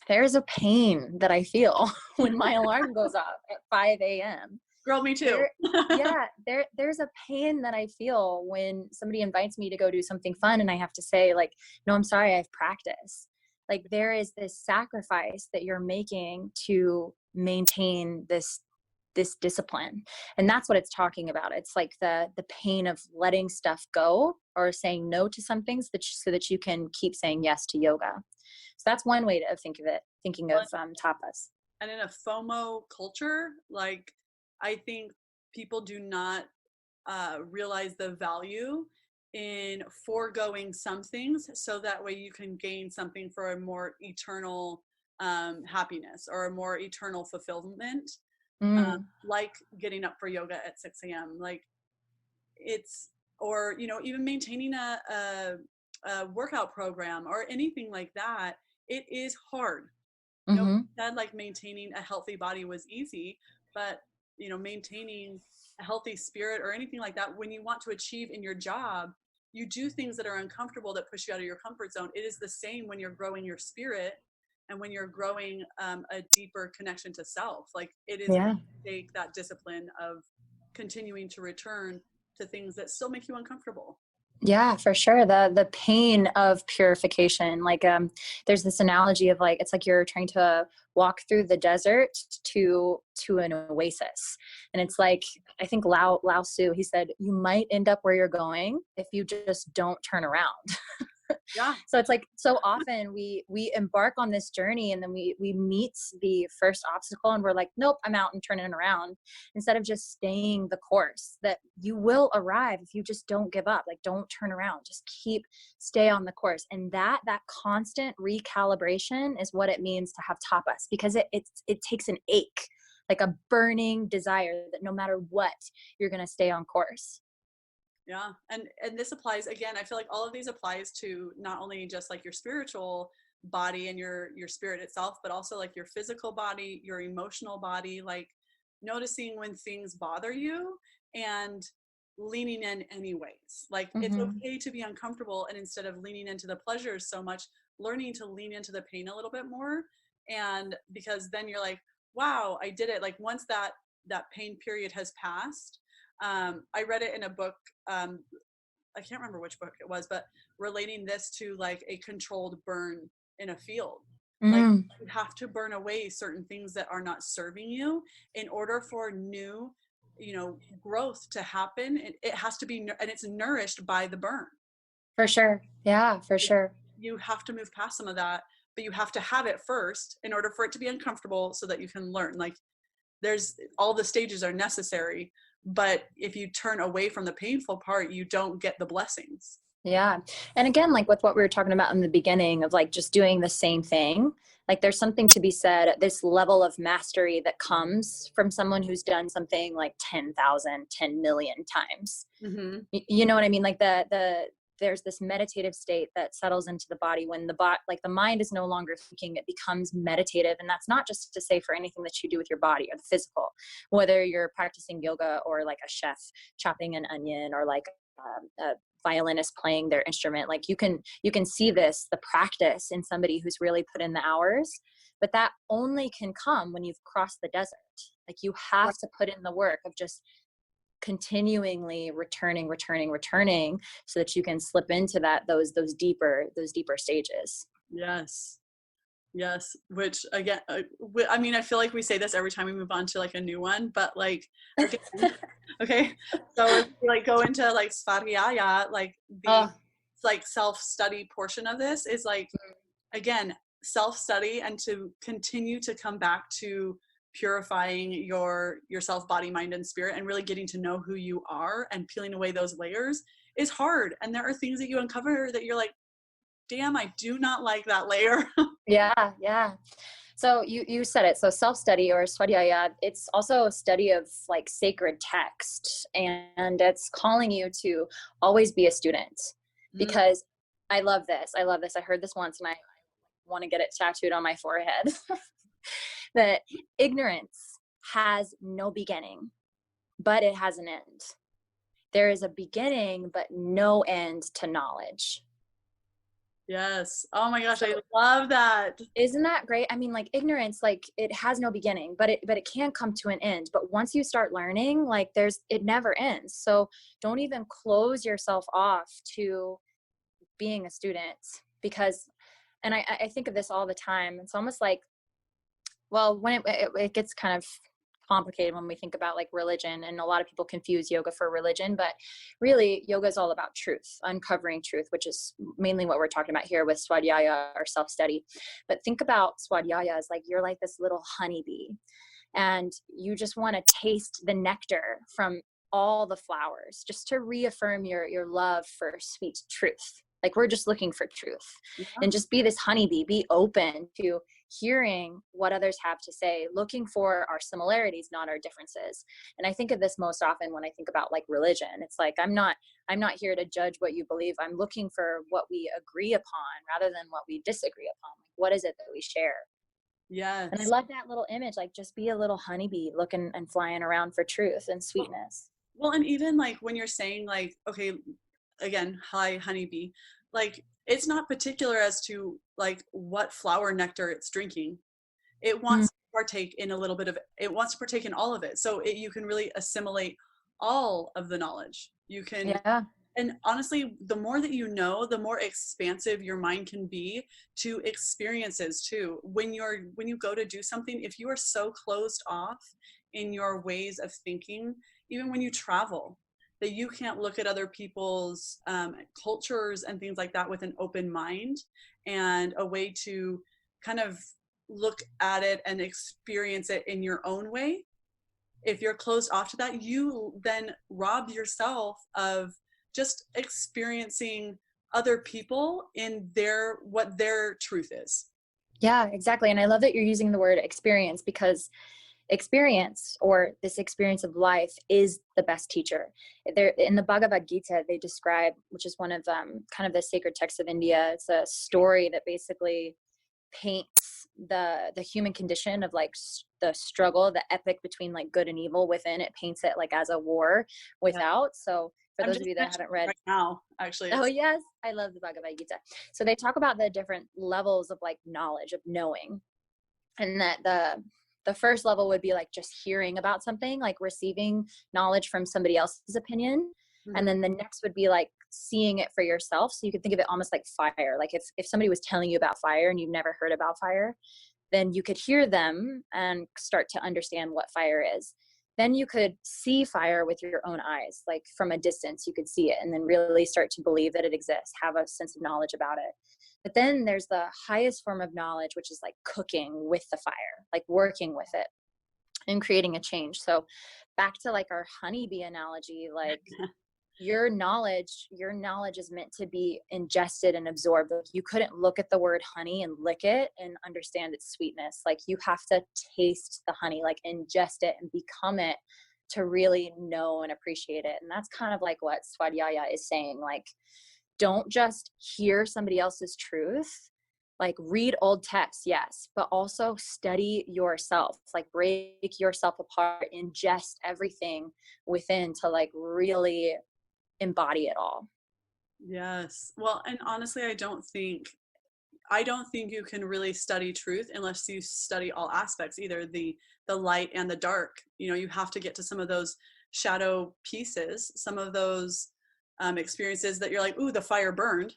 There's a pain that I feel when my alarm goes off at 5 a.m. Girl, me too. There's a pain that I feel when somebody invites me to go do something fun and I have to say, like, no, I'm sorry, I have practice. Like, there is this sacrifice that you're making to maintain this discipline. And that's what it's talking about. It's like the pain of letting stuff go or saying no to some things so that you can keep saying yes to yoga. So that's one way to think of it, thinking of tapas. And in a FOMO culture, like, I think people do not realize the value in foregoing some things so that way you can gain something for a more eternal happiness or a more eternal fulfillment. Like getting up for yoga at 6 a.m. Like, it's, or, you know, even maintaining a workout program or anything like that. It is hard. No, said like maintaining a healthy body was easy, but, you know, maintaining a healthy spirit or anything like that, when you want to achieve in your job, you do things that are uncomfortable, that push you out of your comfort zone. It is the same when you're growing your spirit and when you're growing a deeper connection to self. Like, it is going to take that discipline of continuing to return to things that still make you uncomfortable. Yeah, for sure. The pain of purification. Like, there's this analogy of, like, it's like you're trying to walk through the desert to an oasis. And it's like, I think Lao Tzu, he said, you might end up where you're going if you just don't turn around. Yeah. So it's like, so often we embark on this journey and then we meet the first obstacle and we're like, nope, I'm out and turning around, instead of just staying the course, that you will arrive if you just don't give up. Like, don't turn around, just stay on the course. And that constant recalibration is what it means to have tapas, because it takes an ache, like a burning desire that no matter what, you're going to stay on course. Yeah. And this applies, again, I feel like all of these applies to not only just like your spiritual body and your spirit itself, but also like your physical body, your emotional body, like noticing when things bother you and leaning in anyways. Like, it's okay to be uncomfortable, and instead of leaning into the pleasures so much, learning to lean into the pain a little bit more. And because then you're like, wow, I did it. Like, once that pain period has passed, I read it in a book. I can't remember which book it was, but relating this to like a controlled burn in a field. Like, you have to burn away certain things that are not serving you in order for new, you know, growth to happen. It has to be, and it's nourished by the burn. For sure. Yeah, for sure. You have to move past some of that, but you have to have it first in order for it to be uncomfortable so that you can learn. Like, there's all the stages are necessary, but if you turn away from the painful part, you don't get the blessings. Yeah. And again, like with what we were talking about in the beginning of like just doing the same thing, like there's something to be said at this level of mastery that comes from someone who's done something like 10,000, 10 million times. You know what I mean? Like there's this meditative state that settles into the body when like the mind is no longer thinking, it becomes meditative. And that's not just to say for anything that you do with your body or the physical, whether you're practicing yoga or like a chef chopping an onion or like a violinist playing their instrument. Like you can see the practice in somebody who's really put in the hours, but that only can come when you've crossed the desert. Like you have to put in the work of just continually returning so that you can slip into those deeper stages. Yes. Which again, I mean, I feel like we say this every time we move on to like a new one, but like, okay. So if we like go into like Svadhyaya, like the like self-study portion of this is like, again, self-study and to continue to come back to purifying yourself, body, mind, and spirit, and really getting to know who you are and peeling away those layers is hard. And there are things that you uncover that you're like, damn, I do not like that layer. Yeah, yeah. So you said it. So self-study or swadhyaya, it's also a study of like sacred text, and it's calling you to always be a student, because I love this. I love this. I heard this once and I want to get it tattooed on my forehead. That ignorance has no beginning, but it has an end. There is a beginning, but no end to knowledge. Yes. Oh my gosh, I love that. Isn't that great? I mean, like ignorance, like it has no beginning, but it can come to an end. But once you start learning, like it never ends. So don't even close yourself off to being a student, because, and I think of this all the time. It's almost like, well, when it gets kind of complicated when we think about like religion, and a lot of people confuse yoga for religion, but really yoga is all about truth, uncovering truth, which is mainly what we're talking about here with swadhyaya or self-study. But think about swadhyaya as like you're like this little honeybee, and you just want to taste the nectar from all the flowers just to reaffirm your love for sweet truth. Like we're just looking for truth. Yeah. And just be this honeybee, be open to hearing what others have to say, looking for our similarities, not our differences. And I think of this most often when I think about like religion. It's like, I'm not here to judge what you believe. I'm looking for what we agree upon rather than what we disagree upon. Like, what is it that we share? Yes. And I love that little image, like just be a little honeybee looking and flying around for truth and sweetness. Well, and even like when you're saying like, okay, again, hi honeybee, like it's not particular as to like what flower nectar it's drinking. It wants to partake in a little bit of it. It wants to partake in all of it. So you can really assimilate all of the knowledge. You can, Yeah. and honestly, the more that you know, the more expansive your mind can be to experiences too. When you go to do something, if you are so closed off in your ways of thinking, even when you travel, that you can't look at other people's cultures and things like that with an open mind and a way to kind of look at it and experience it in your own way. If you're closed off to that, you then rob yourself of just experiencing other people in what their truth is. Yeah, exactly. And I love that you're using the word experience, because experience, or this experience of life, is the best teacher. There in the Bhagavad Gita, they describe, which is one of kind of the sacred texts of India, it's a story that basically paints the human condition of like the struggle, the epic between like good and evil within. It paints it like as a war without. So for those of you that haven't read right now, actually. Oh yes, I love the Bhagavad Gita. So they talk about the different levels of like knowledge, of knowing, and that the first level would be like just hearing about something, like receiving knowledge from somebody else's opinion. Mm-hmm. And then the next would be like seeing it for yourself. So you could think of it almost like fire. Like if somebody was telling you about fire and you've never heard about fire, then you could hear them and start to understand what fire is. Then you could see fire with your own eyes, like from a distance, you could see it and then really start to believe that it exists, have a sense of knowledge about it. But then there's the highest form of knowledge, which is like cooking with the fire, like working with it and creating a change. So back to like our honeybee analogy, like your knowledge is meant to be ingested and absorbed. Like you couldn't look at the word honey and lick it and understand its sweetness. Like you have to taste the honey, like ingest it and become it to really know and appreciate it. And that's kind of like what Swadhyaya is saying. Like, don't just hear somebody else's truth. Like read old texts, yes, but also study yourself, like break yourself apart, ingest everything within to like really embody it all. Yes. Well, and honestly, I don't think you can really study truth unless you study all aspects, either the light and the dark. You have to get to some of those shadow pieces, some of those experiences that you're like, ooh, the fire burned,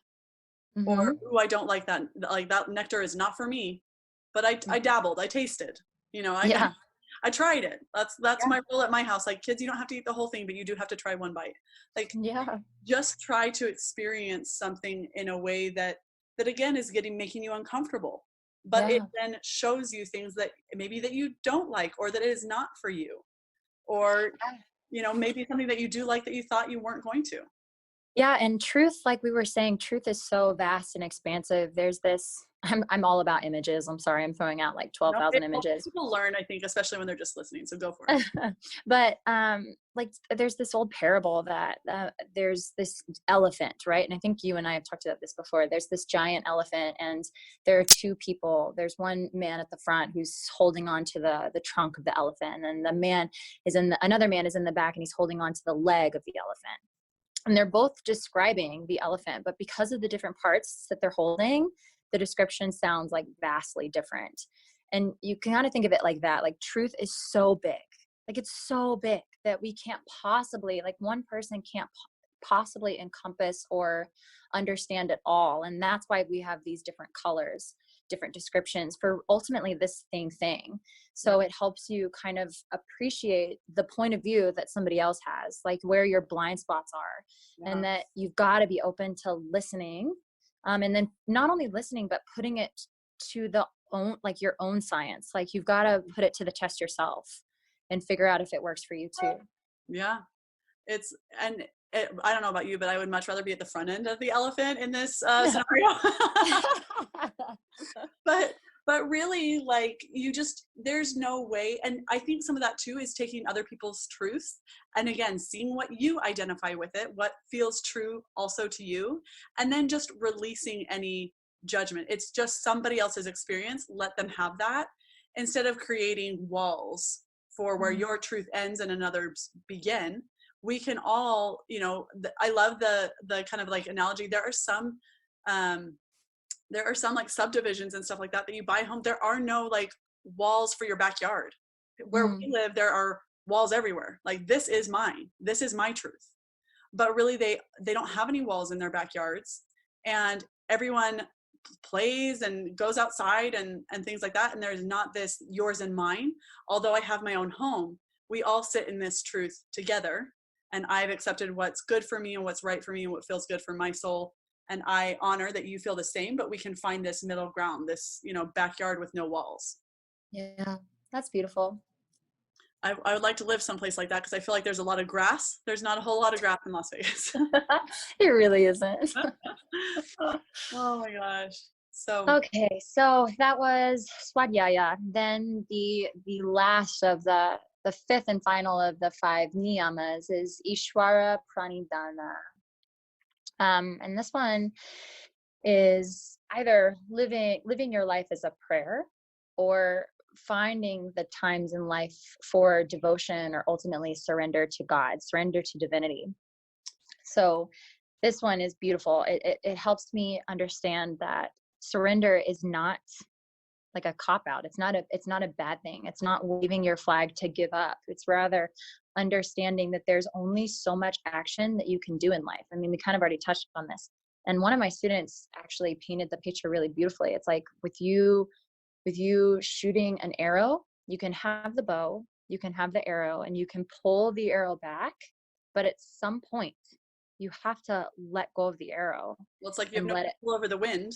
or ooh, I don't like that. Like that nectar is not for me. But I dabbled, I tasted. I tried it. That's my rule at my house. Like, kids, you don't have to eat the whole thing, but you do have to try one bite. Like, just try to experience something in a way that again is making you uncomfortable. but it then shows you things that maybe that you don't like, or that it is not for you, or, you know, maybe something that you do like that you thought you weren't going to. Yeah, and truth, like we were saying, truth is so vast and expansive. There's this, I'm all about images. I'm sorry, I'm throwing out like No, 12,000 images. people learn, I think, especially when they're just listening. So go for it. But like there's this old parable that there's this elephant, right? And I think you and I have talked about this before. There's this giant elephant, and there are two people. There's one man at the front who's holding on to the trunk of the elephant, and the man is another man is in the back, and he's holding on to the leg of the elephant. And they're both describing the elephant, but because of the different parts that they're holding, the description sounds like vastly different. And you can kind of think of it like that. Like truth is so big. Like it's so big that we can't possibly, like one person can't possibly encompass or understand it all. And that's why we have these different colors, different descriptions for ultimately this same thing. So it helps you kind of appreciate the point of view that somebody else has, like where your blind spots are, and that you've got to be open to listening. And then not only listening, but putting it to the own, like your own science. Like you've got to put it to the test yourself and figure out if it works for you too. Yeah. I don't know about you, but I would much rather be at the front end of the elephant in this scenario. But really, like, there's no way. And I think some of that too is taking other people's truths and again, seeing what you identify with it, what feels true also to you, and then just releasing any judgment. It's just somebody else's experience. Let them have that, instead of creating walls for where your truth ends and another's begin. We can all, you know, I love the kind of like analogy. There are some like subdivisions and stuff like that you buy home. There are no like walls for your backyard. Where we live, there are walls everywhere. Like, this is mine. This is my truth. But really, they don't have any walls in their backyards, and everyone plays and goes outside and things like that. And there's not this yours and mine. Although I have my own home, we all sit in this truth together. And I've accepted what's good for me and what's right for me and what feels good for my soul. And I honor that you feel the same, but we can find this middle ground, this, you know, backyard with no walls. Yeah, that's beautiful. I would like to live someplace like that, because I feel like there's a lot of grass. There's not a whole lot of grass in Las Vegas. It really isn't. Oh my gosh. So okay, so that was Swadhyaya. Then the last of the fifth and final of the 5 niyamas is Ishwara Pranidhana. And this one is either living your life as a prayer, or finding the times in life for devotion, or ultimately surrender to God, surrender to divinity. So this one is beautiful. It helps me understand that surrender is not like a cop-out. It's not a bad thing. It's not waving your flag to give up. It's rather understanding that there's only so much action that you can do in life. I mean, we kind of already touched on this. And one of my students actually painted the picture really beautifully. It's like with you shooting an arrow, you can have the bow, you can have the arrow, and you can pull the arrow back, but at some point you have to let go of the arrow. Well, it's like you have no control over the wind.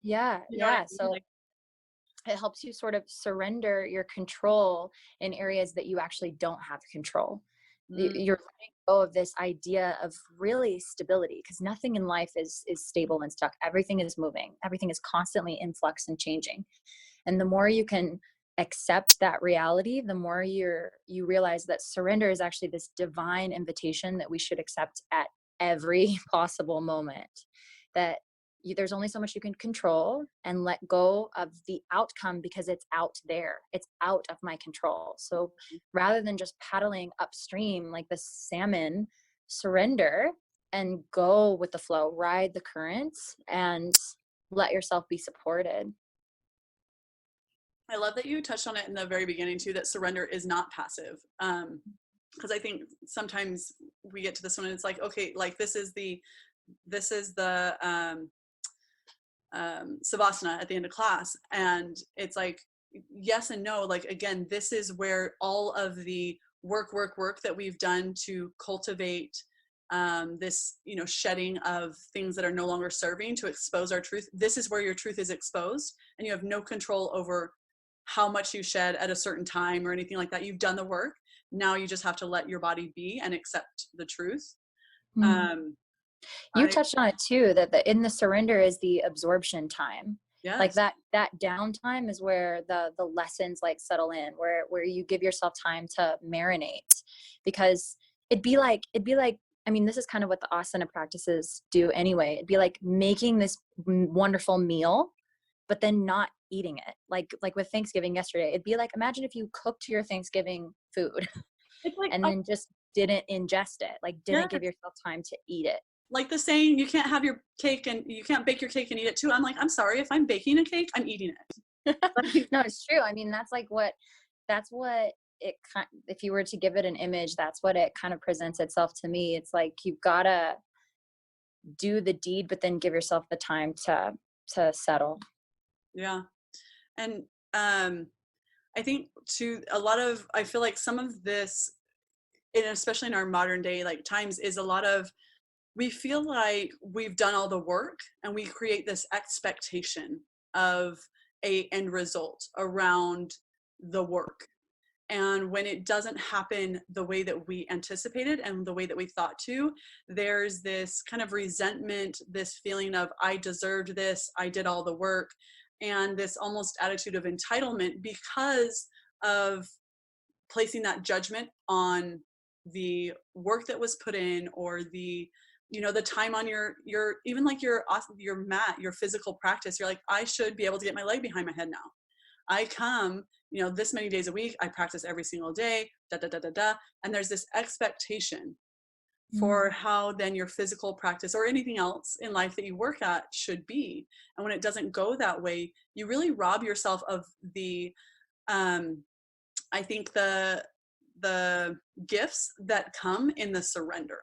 Yeah. You know, So it helps you sort of surrender your control in areas that you actually don't have control. You're letting go of this idea of really stability, because nothing in life is stable and stuck. Everything is moving. Everything is constantly in flux and changing. And the more you can accept that reality, the more you realize that surrender is actually this divine invitation that we should accept at every possible moment. That there's only so much you can control, and let go of the outcome, because it's out there. It's out of my control. So rather than just paddling upstream like the salmon, surrender and go with the flow, ride the currents, and let yourself be supported. I love that you touched on it in the very beginning too, that surrender is not passive. Because I think sometimes we get to this one and it's like, okay, like this is the savasana at the end of class, and it's like yes and no. Like, again, this is where all of the work that we've done to cultivate this, shedding of things that are no longer serving to expose our truth. This is where your truth is exposed, and you have no control over how much you shed at a certain time or anything like that. You've done the work. Now you just have to let your body be and accept the truth. You touched on it too, that in the surrender is the absorption time. Yes. Like that downtime is where the lessons like settle in, where you give yourself time to marinate, because it'd be like, I mean, this is kind of what the asana practices do anyway. It'd be like making this wonderful meal, but then not eating it. Like with Thanksgiving yesterday, it'd be like, imagine if you cooked your Thanksgiving food and then just didn't ingest it, like didn't give yourself time to eat it. Like the saying, you can't have your cake and you can't bake your cake and eat it too. I'm like, I'm sorry, if I'm baking a cake, I'm eating it. No, it's true. I mean, that's what it, if you were to give it an image, that's what it kind of presents itself to me. It's like, you've got to do the deed, but then give yourself the time to settle. Yeah. And I think too, I feel like some of this, and especially in our modern day like times, is a lot of, we feel like we've done all the work and we create this expectation of a end result around the work. And when it doesn't happen the way that we anticipated and the way that we thought to, there's this kind of resentment, this feeling of, I deserved this, I did all the work, and this almost attitude of entitlement because of placing that judgment on the work that was put in, or the the time on your even like your mat, your physical practice. You're like, I should be able to get my leg behind my head now. I come, this many days a week, I practice every single day, and there's this expectation for how then your physical practice or anything else in life that you work at should be. And when it doesn't go that way, you really rob yourself of the I think the gifts that come in the surrender.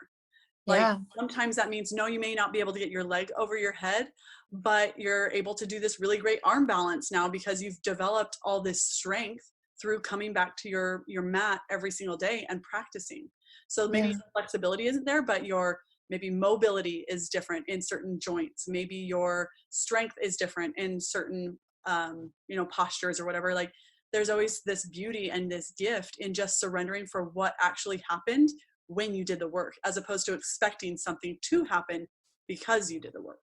Like sometimes that means, no, you may not be able to get your leg over your head, but you're able to do this really great arm balance now because you've developed all this strength through coming back to your mat every single day and practicing. So maybe the flexibility isn't there, but your maybe mobility is different in certain joints. Maybe your strength is different in certain, postures or whatever. Like there's always this beauty and this gift in just surrendering for what actually happened when you did the work, as opposed to expecting something to happen because you did the work.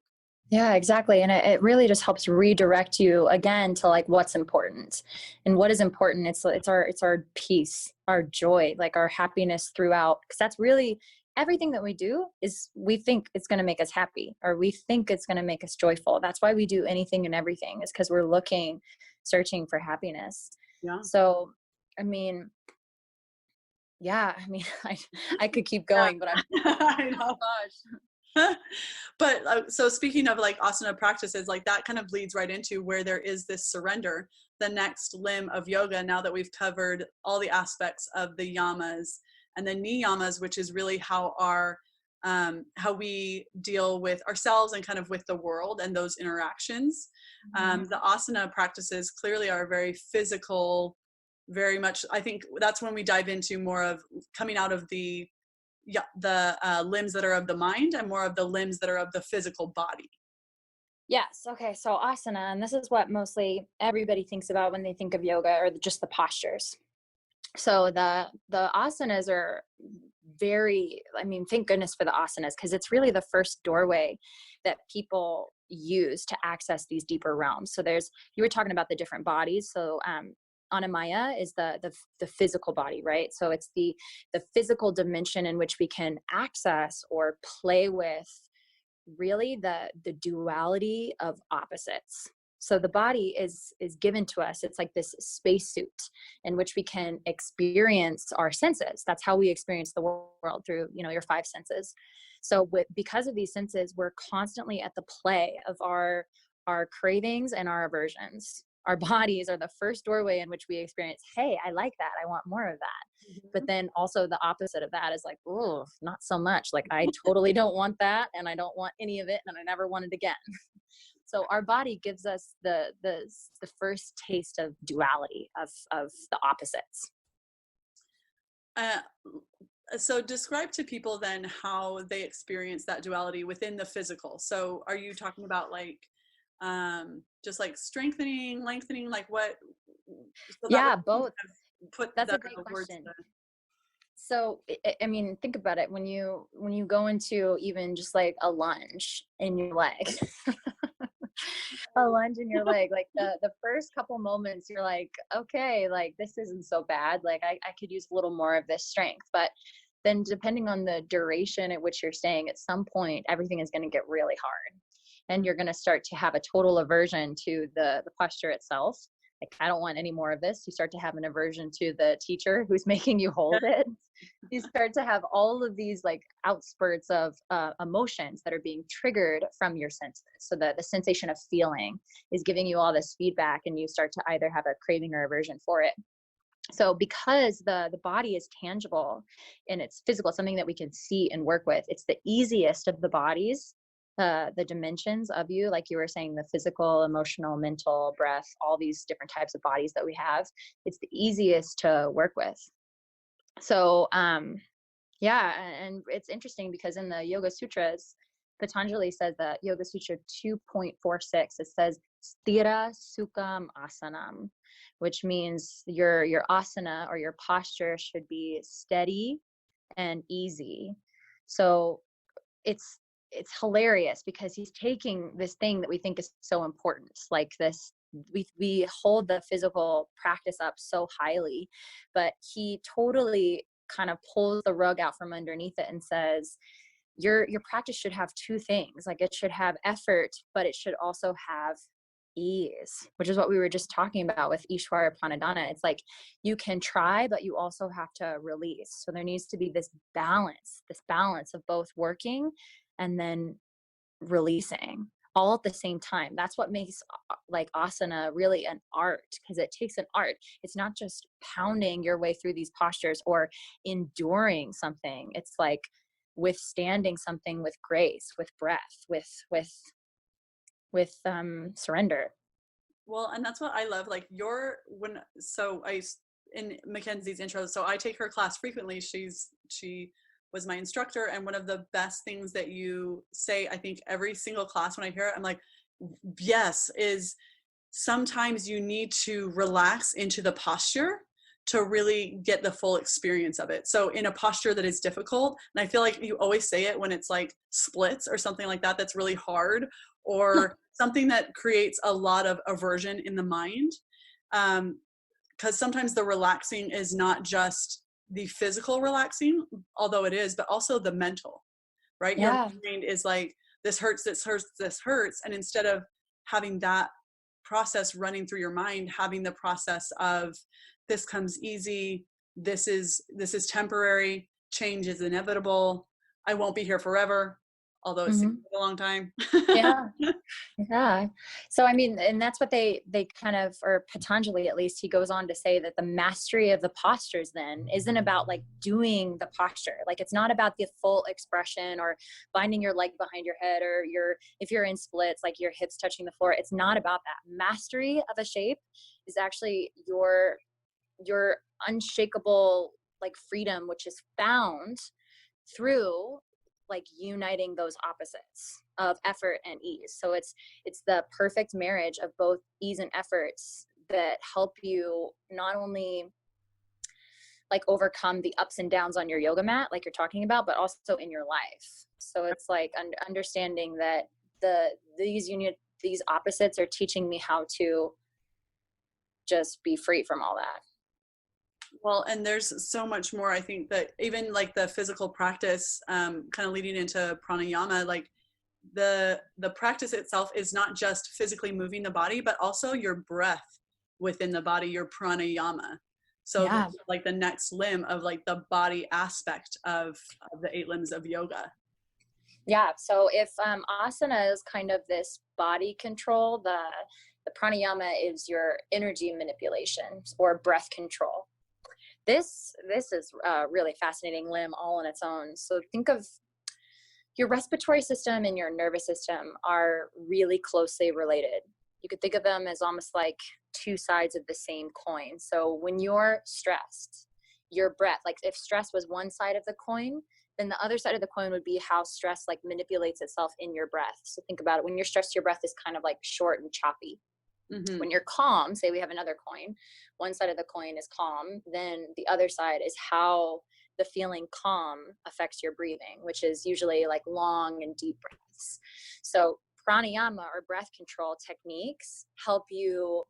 Yeah, exactly. And it really just helps redirect you again to like what's important. And what is important, it's our peace, our joy, like our happiness throughout. Because that's really everything that we do, is we think it's going to make us happy, or we think it's going to make us joyful. That's why we do anything and everything, is because we're searching for happiness. Yeah. So, I mean, I could keep going, but I know. Gosh. But so speaking of like asana practices, like that kind of leads right into where there is this surrender, the next limb of yoga, now that we've covered all the aspects of the yamas and the niyamas, which is really how how we deal with ourselves and kind of with the world and those interactions. The asana practices clearly are very physical, very much. I think that's when we dive into more of coming out of the limbs that are of the mind and more of the limbs that are of the physical body. Yes. Okay. So asana, and this is what mostly everybody thinks about when they think of yoga, or just the postures. So the asanas are very, thank goodness for the asanas, because it's really the first doorway that people use to access these deeper realms. So you were talking about the different bodies. So Anamaya is the physical body, right? So it's the physical dimension in which we can access or play with really the duality of opposites. So the body is given to us. It's like this spacesuit in which we can experience our senses. That's how we experience the world, through, your five senses. So because of these senses, we're constantly at the play of our cravings and our aversions. Our bodies are the first doorway in which we experience, hey, I like that, I want more of that. But then also the opposite of that is like, oh, not so much. Like, I totally don't want that, and I don't want any of it, and I never want it again. So our body gives us the first taste of duality, of the opposites. So describe to people then how they experience that duality within the physical. So are you talking about like just like strengthening, lengthening, like what, so that way Yeah, you both. kind of put That's the a great words question. to, So, I mean, think about it. When you go into even just like a lunge in your leg, a lunge in your leg, like the first couple moments, you're like, okay, like this isn't so bad. Like I could use a little more of this strength. But then depending on the duration at which you're staying, at some point, everything is going to get really hard. And you're going to start to have a total aversion to the posture itself. Like, I don't want any more of this. You start to have an aversion to the teacher who's making you hold it. You start to have all of these like outspurts of emotions that are being triggered from your senses. So the sensation of feeling is giving you all this feedback, and you start to either have a craving or aversion for it. So because the body is tangible and it's physical, something that we can see and work with, it's the easiest of the bodies, the dimensions of you, like you were saying, the physical, emotional, mental, breath, all these different types of bodies that we have, it's the easiest to work with. So yeah, and it's interesting because in the Yoga Sutras, Patanjali says that Yoga Sutra 2.46, it says Sthira Sukham Asanam, which means your asana or your posture should be steady and easy. So it's hilarious because he's taking this thing that we think is so important, like this, we hold the physical practice up so highly, but he totally kind of pulls the rug out from underneath it and says your practice should have two things. Like, it should have effort, but it should also have ease, which is what we were just talking about with Ishwara Pranadhana. It's like you can try, but you also have to release. So there needs to be this balance of both working and then releasing all at the same time. That's what makes like asana really an art, because it takes an art. It's not just pounding your way through these postures or enduring something. It's like withstanding something with grace, with breath, with surrender. well, and that's what I love. Like so in Mackenzie's intro, so I take her class frequently. She was my instructor. And one of the best things that you say, I think every single class when I hear it, I'm like, yes, is sometimes you need to relax into the posture to really get the full experience of it. So in a posture that is difficult, and I feel like you always say it when it's like splits or something like that, that's really hard, or something that creates a lot of aversion in the mind. Because sometimes the relaxing is not just the physical relaxing, although it is, but also the mental, right? Your Yeah. mind is like, this hurts, this hurts, this hurts. And instead of having that process running through your mind, having the process of, this comes easy, this is temporary, change is inevitable, I won't be here forever, although it seems Mm-hmm. like a long time. Yeah. Yeah. So, I mean, and that's what they kind of, or Patanjali, at least, he goes on to say that the mastery of the postures then isn't about like doing the posture. Like, it's not about the full expression or binding your leg behind your head, or if you're in splits, like your hips touching the floor. It's not about that. Mastery of a shape is actually your unshakable like freedom, which is found through like uniting those opposites of effort and ease. So it's the perfect marriage of both ease and efforts that help you not only like overcome the ups and downs on your yoga mat, like you're talking about, but also in your life. So it's like understanding that these opposites are teaching me how to just be free from all that. Well, and there's so much more. I think that even like the physical practice, kind of leading into pranayama, like the practice itself is not just physically moving the body, but also your breath within the body, your pranayama. So this Yeah. is like the next limb of like the body aspect of the 8 limbs of yoga. Yeah. So if asana is kind of this body control, the pranayama is your energy manipulation or breath control. This is a really fascinating limb all on its own. So think of your respiratory system and your nervous system are really closely related. You could think of them as almost like two sides of the same coin. So when you're stressed, your breath. Like if stress was one side of the coin, then the other side of the coin would be how stress like manipulates itself in your breath. So think about it. When you're stressed, your breath is kind of like short and choppy. Mm-hmm. When you're calm, say we have another coin, one side of the coin is calm, then the other side is how the feeling calm affects your breathing, which is usually like long and deep breaths. So pranayama or breath control techniques help you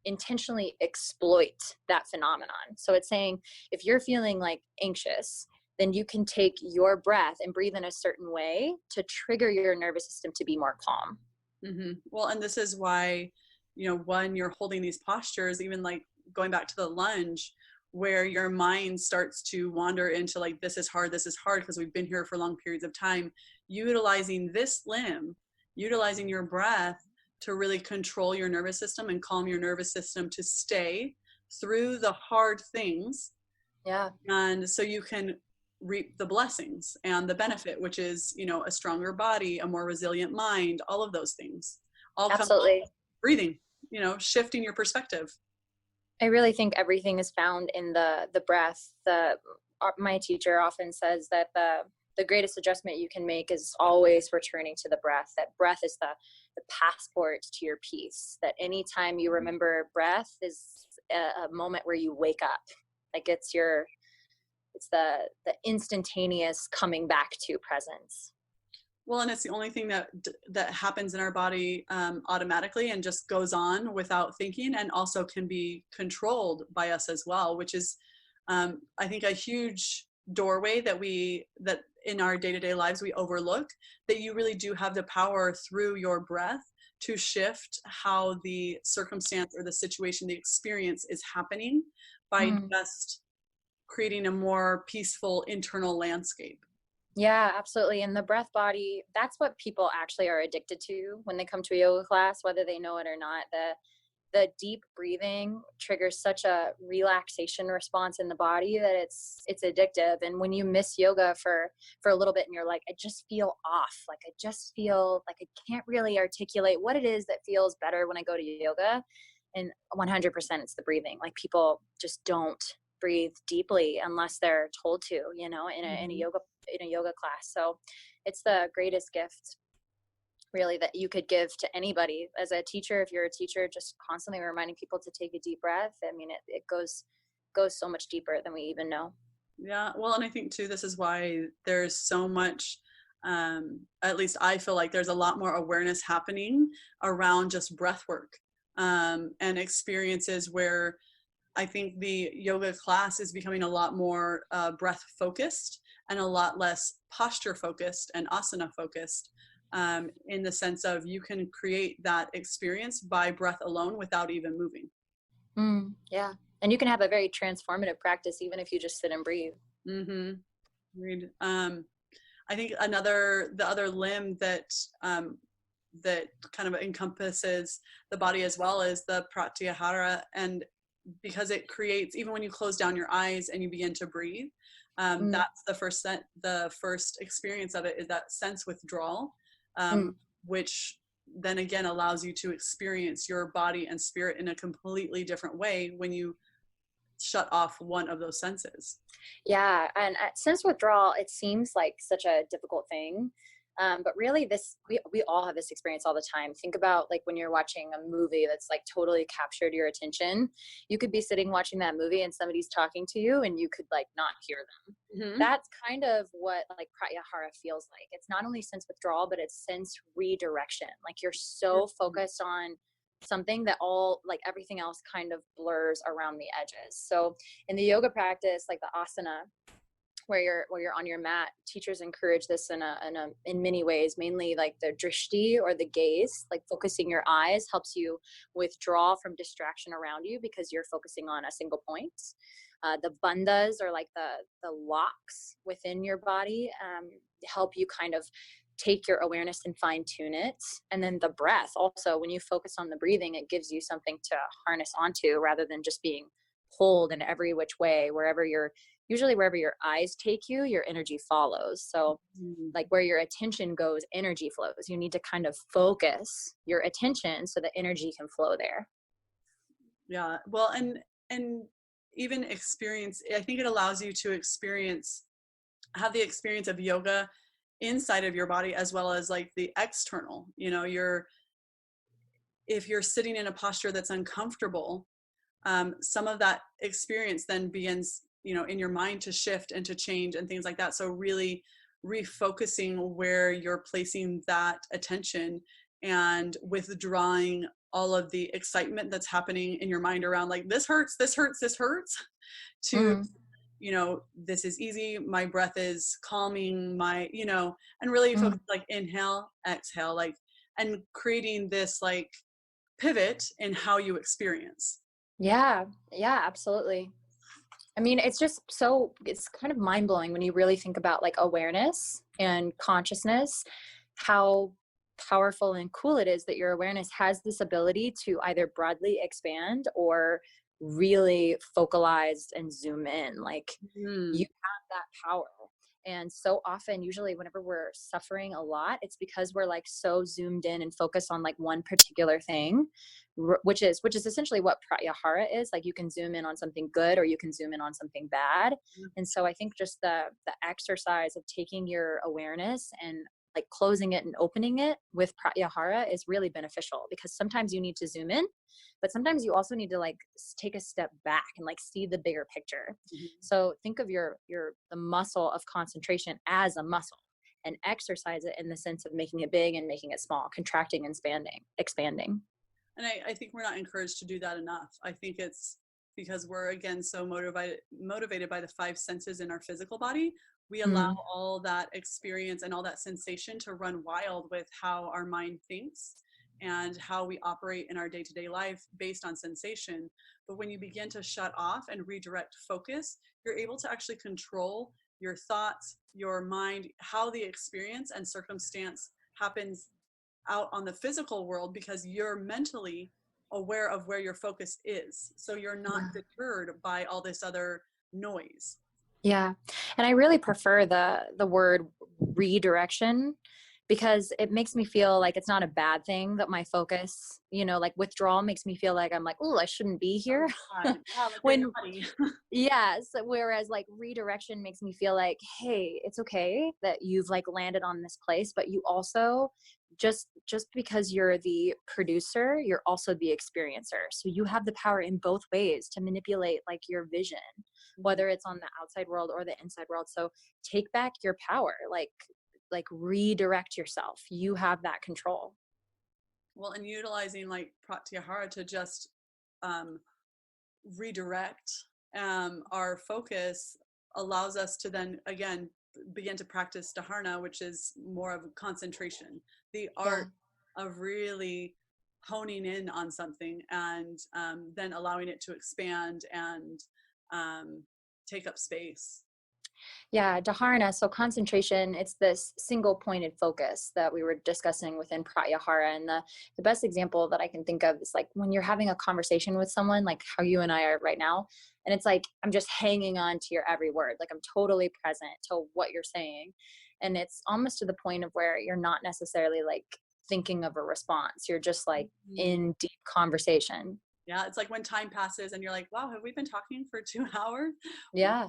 intentionally exploit that phenomenon. So it's saying if you're feeling like anxious, then you can take your breath and breathe in a certain way to trigger your nervous system to be more calm. Mm-hmm. Well, and this is why, when you're holding these postures, even like going back to the lunge, where your mind starts to wander into like, this is hard because we've been here for long periods of time, utilizing this limb, utilizing your breath to really control your nervous system and calm your nervous system to stay through the hard things. Yeah. And so you can reap the blessings and the benefit, which is, a stronger body, a more resilient mind, all of those things. All Absolutely. come breathing, shifting your perspective. I really think everything is found in the breath. My teacher often says that the greatest adjustment you can make is always returning to the breath. That breath is the passport to your peace. That anytime you remember breath is a moment where you wake up. Like it's the instantaneous coming back to presence. Well, and it's the only thing that happens in our body automatically and just goes on without thinking, and also can be controlled by us as well, which is, I think, a huge doorway that in our day-to-day lives we overlook, that you really do have the power through your breath to shift how the circumstance or the situation, the experience is happening by just creating a more peaceful internal landscape. Yeah, absolutely. And the breath body, that's what people actually are addicted to when they come to a yoga class, whether they know it or not. The deep breathing triggers such a relaxation response in the body that it's addictive. And when you miss yoga for a little bit and you're like, I just feel off, like I just feel like I can't really articulate what it is that feels better when I go to yoga. And 100% it's the breathing. Like people just don't breathe deeply unless they're told to, in a yoga class. So it's the greatest gift really that you could give to anybody as a teacher. If you're a teacher, just constantly reminding people to take a deep breath. I mean, it goes so much deeper than we even know. Yeah. Well, and I think too, this is why there's so much, at least I feel like there's a lot more awareness happening around just breath work, and experiences where I think the yoga class is becoming a lot more breath focused and a lot less posture focused and asana focused, in the sense of you can create that experience by breath alone without even moving. Yeah. And you can have a very transformative practice even if you just sit and breathe. Mm-hmm. Agreed. I think the other limb that kind of encompasses the body as well is the pratyahara, and because it creates, even when you close down your eyes and you begin to breathe, that's the first experience of it is that sense withdrawal, which then again allows you to experience your body and spirit in a completely different way when you shut off one of those senses. Yeah. And sense withdrawal, it seems like such a difficult thing. But really we all have this experience all the time. Think about like when you're watching a movie that's like totally captured your attention. You could be sitting watching that movie and somebody's talking to you and you could like not hear them. Mm-hmm. That's kind of what like pratyahara feels like. It's not only sense withdrawal, but it's sense redirection. Like you're so focused on something that everything else kind of blurs around the edges. So in the yoga practice, like the asana, where you're on your mat, teachers encourage this in many ways, mainly like the drishti or the gaze, like focusing your eyes helps you withdraw from distraction around you because you're focusing on a single point. The bandhas or like the locks within your body help you kind of take your awareness and fine tune it. And then the breath also, when you focus on the breathing, it gives you something to harness onto rather than just being pulled in every which way. Wherever your eyes take you, your energy follows. So like where your attention goes, energy flows. You need to kind of focus your attention so the energy can flow there. Yeah. Well, and even experience, I think it allows you to have the experience of yoga inside of your body as well as like the external. You know, if you're sitting in a posture that's uncomfortable, some of that experience then begins, you know, in your mind to shift and to change and things like that. So really refocusing where you're placing that attention and withdrawing all of the excitement that's happening in your mind around like, this hurts, this hurts, this hurts, to, you know, this is easy, my breath is calming, my, you know, and really focus, like inhale, exhale, like, and creating this like pivot in how you experience. Yeah, absolutely. I mean, it's kind of mind blowing when you really think about like awareness and consciousness, how powerful and cool it is that your awareness has this ability to either broadly expand or really focalized and zoom in. Like you have that power. And so often, usually whenever we're suffering a lot, it's because we're like so zoomed in and focused on like one particular thing, which is essentially what pratyahara is. Like you can zoom in on something good or you can zoom in on something bad. And so I think just the exercise of taking your awareness and like closing it and opening it with pratyahara is really beneficial, because sometimes you need to zoom in, but sometimes you also need to like take a step back and like see the bigger picture. So think of the muscle of concentration as a muscle, and exercise it in the sense of making it big and making it small, contracting and expanding. And I think we're not encouraged to do that enough. I think it's because we're, again, so motivated by the five senses in our physical body. We allow all that experience and all that sensation to run wild with how our mind thinks and how we operate in our day-to-day life based on sensation. But when you begin to shut off and redirect focus, you're able to actually control your thoughts, your mind, how the experience and circumstance happens out on the physical world, because you're mentally aware of where your focus is. So you're not deterred by all this other noise. Yeah. And I really prefer the word redirection, because it makes me feel like it's not a bad thing that my focus, you know, like withdrawal makes me feel like I'm like, oh, I shouldn't be here. Yes. Whereas like redirection makes me feel like, hey, it's okay that you've like landed on this place, but you also just because you're the producer, you're also the experiencer. So you have the power in both ways to manipulate like your vision, whether it's on the outside world or the inside world. So take back your power, like redirect yourself. You have that control. Well, and utilizing like pratyahara to just redirect our focus allows us to then again begin to practice dharana, which is more of concentration, the art of really honing in on something and then allowing it to expand and take up space. Yeah, dharana. So concentration, it's this single pointed focus that we were discussing within pratyahara. And the best example that I can think of is like when you're having a conversation with someone, like how you and I are right now. And it's like, I'm just hanging on to your every word. Like I'm totally present to what you're saying. And it's almost to the point of where you're not necessarily like thinking of a response. You're just like in deep conversation. Yeah, it's like when time passes and you're like, wow, have we been talking for 2 hours? Yeah.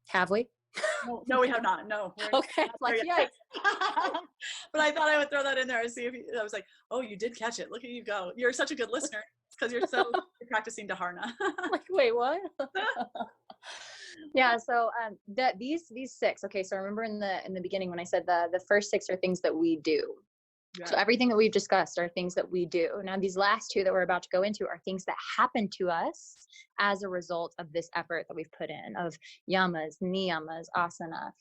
Have we? No, we have not. No. Okay. Like, yikes. But I thought I would throw that in there and see if I was like, oh, you did catch it. Look at you go. You're such a good listener because you're practicing dharana. Like, wait, what? Yeah. So these 6. Okay. So remember in the beginning when I said the first 6 are things that we do. Yeah. So everything that we've discussed are things that we do. Now, these last 2 that we're about to go into are things that happen to us as a result of this effort that we've put in of yamas, niyamas, asana,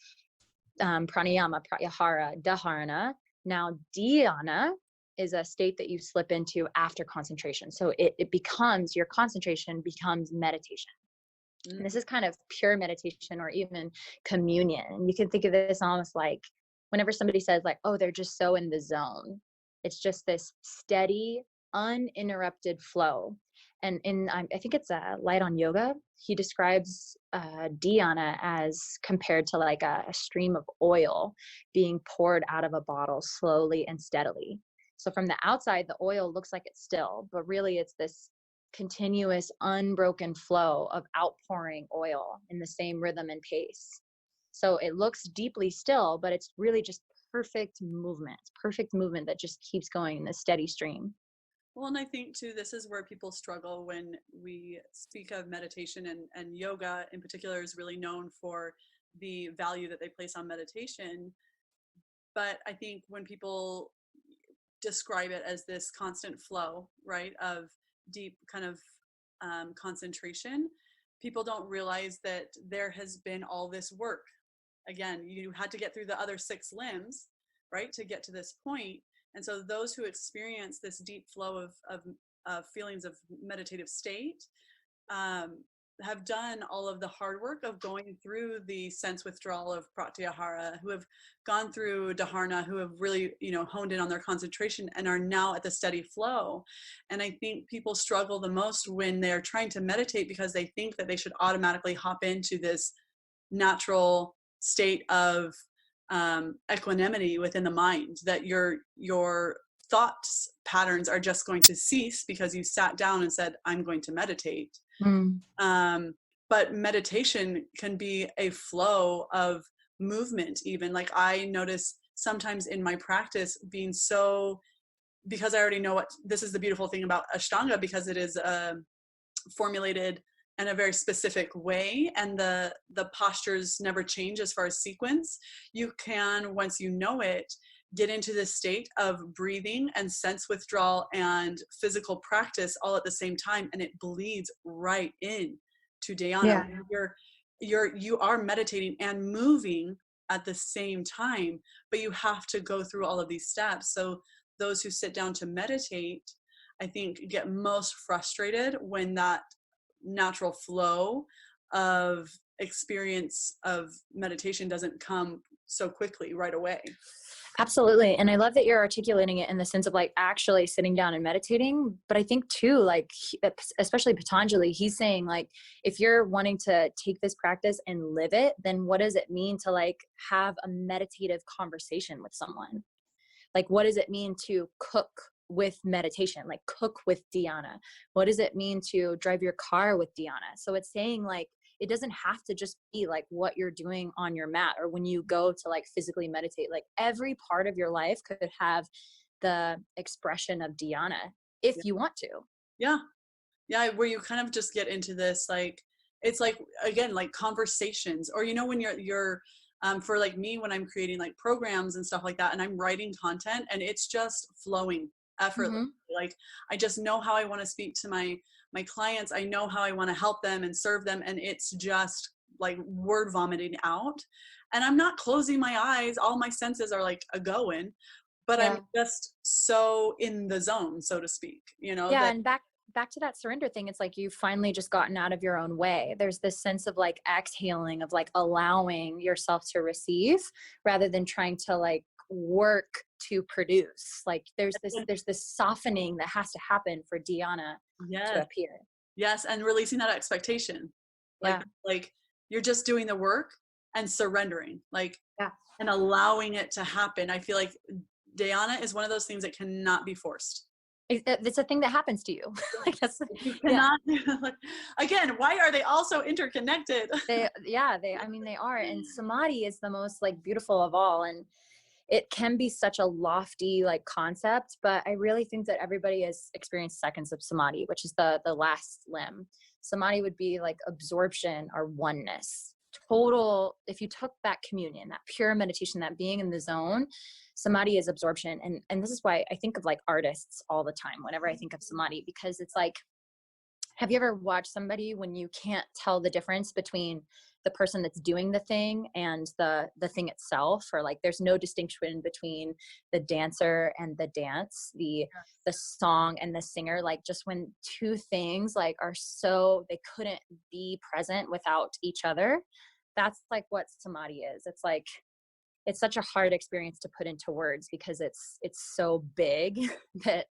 pranayama, pratyahara, dharana. Now, dhyana is a state that you slip into after concentration. So it becomes, your concentration becomes meditation. And this is kind of pure meditation or even communion. You can think of this almost like whenever somebody says like, oh, they're just so in the zone. It's just this steady, uninterrupted flow. And I think it's Light on Yoga, he describes dhyana as compared to like a stream of oil being poured out of a bottle slowly and steadily. So from the outside, the oil looks like it's still, but really it's this continuous unbroken flow of outpouring oil in the same rhythm and pace. So it looks deeply still, but it's really just perfect movement that just keeps going in a steady stream. Well, and I think too, this is where people struggle when we speak of meditation, and yoga in particular is really known for the value that they place on meditation. But I think when people describe it as this constant flow, right, of deep kind of concentration, people don't realize that there has been all this work. Again, you had to get through the other 6 limbs, right, to get to this point. And so those who experience this deep flow of feelings of meditative state have done all of the hard work of going through the sense withdrawal of pratyahara, who have gone through dharana, who have really, honed in on their concentration and are now at the steady flow. And I think people struggle the most when they're trying to meditate because they think that they should automatically hop into this natural state of equanimity within the mind, that your thoughts patterns are just going to cease because you sat down and said, I'm going to meditate. But meditation can be a flow of movement. Even like I notice sometimes in my practice being so, because I already know what, this is the beautiful thing about Ashtanga, because it is formulated in a very specific way, and the postures never change as far as sequence. You can, once you know it, get into this state of breathing and sense withdrawal and physical practice all at the same time, and it bleeds right in to dhyana. Yeah. You are meditating and moving at the same time, but you have to go through all of these steps. So those who sit down to meditate, I think, get most frustrated when that natural flow of experience of meditation doesn't come so quickly right away. Absolutely. And I love that you're articulating it in the sense of like actually sitting down and meditating. But I think too, like, especially Patanjali, he's saying like, if you're wanting to take this practice and live it, then what does it mean to like have a meditative conversation with someone? Like, what does it mean to cook with meditation, like cook with dhyana? What does it mean to drive your car with dhyana? So it's saying like, it doesn't have to just be like what you're doing on your mat or when you go to like physically meditate. Like every part of your life could have the expression of dhyana if you want to. Yeah. Yeah. Where you kind of just get into this, like, it's like, again, like conversations, or, when you're for like me, when I'm creating like programs and stuff like that, and I'm writing content and it's just flowing effortlessly. Like, I just know how I want to speak to my clients. I know how I want to help them and serve them. And it's just like word vomiting out. And I'm not closing my eyes. All my senses are like a going, but I'm just so in the zone, so to speak, Yeah. And back to that surrender thing. It's like you've finally just gotten out of your own way. There's this sense of like exhaling, of like allowing yourself to receive rather than trying to like work to produce. Like there's this softening that has to happen for dhyana to appear. Yes. And releasing that expectation. Like you're just doing the work and surrendering, and allowing it to happen. I feel like dhyana is one of those things that cannot be forced. It's a thing that happens to you. You cannot. Again, why are they all so interconnected? They are. And samadhi is the most like beautiful of all. And it can be such a lofty like concept, but I really think that everybody has experienced seconds of samadhi, which is the last limb. Samadhi would be like absorption or oneness. Total, if you took that communion, that pure meditation, that being in the zone, samadhi is absorption. And this is why I think of like artists all the time whenever I think of samadhi, because it's like, have you ever watched somebody when you can't tell the difference between the person that's doing the thing and the thing itself, or like there's no distinction between the dancer and the dance, the song and the singer, like just when two things like are so, they couldn't be present without each other. That's like what samadhi is. It's like, it's such a hard experience to put into words because it's so big that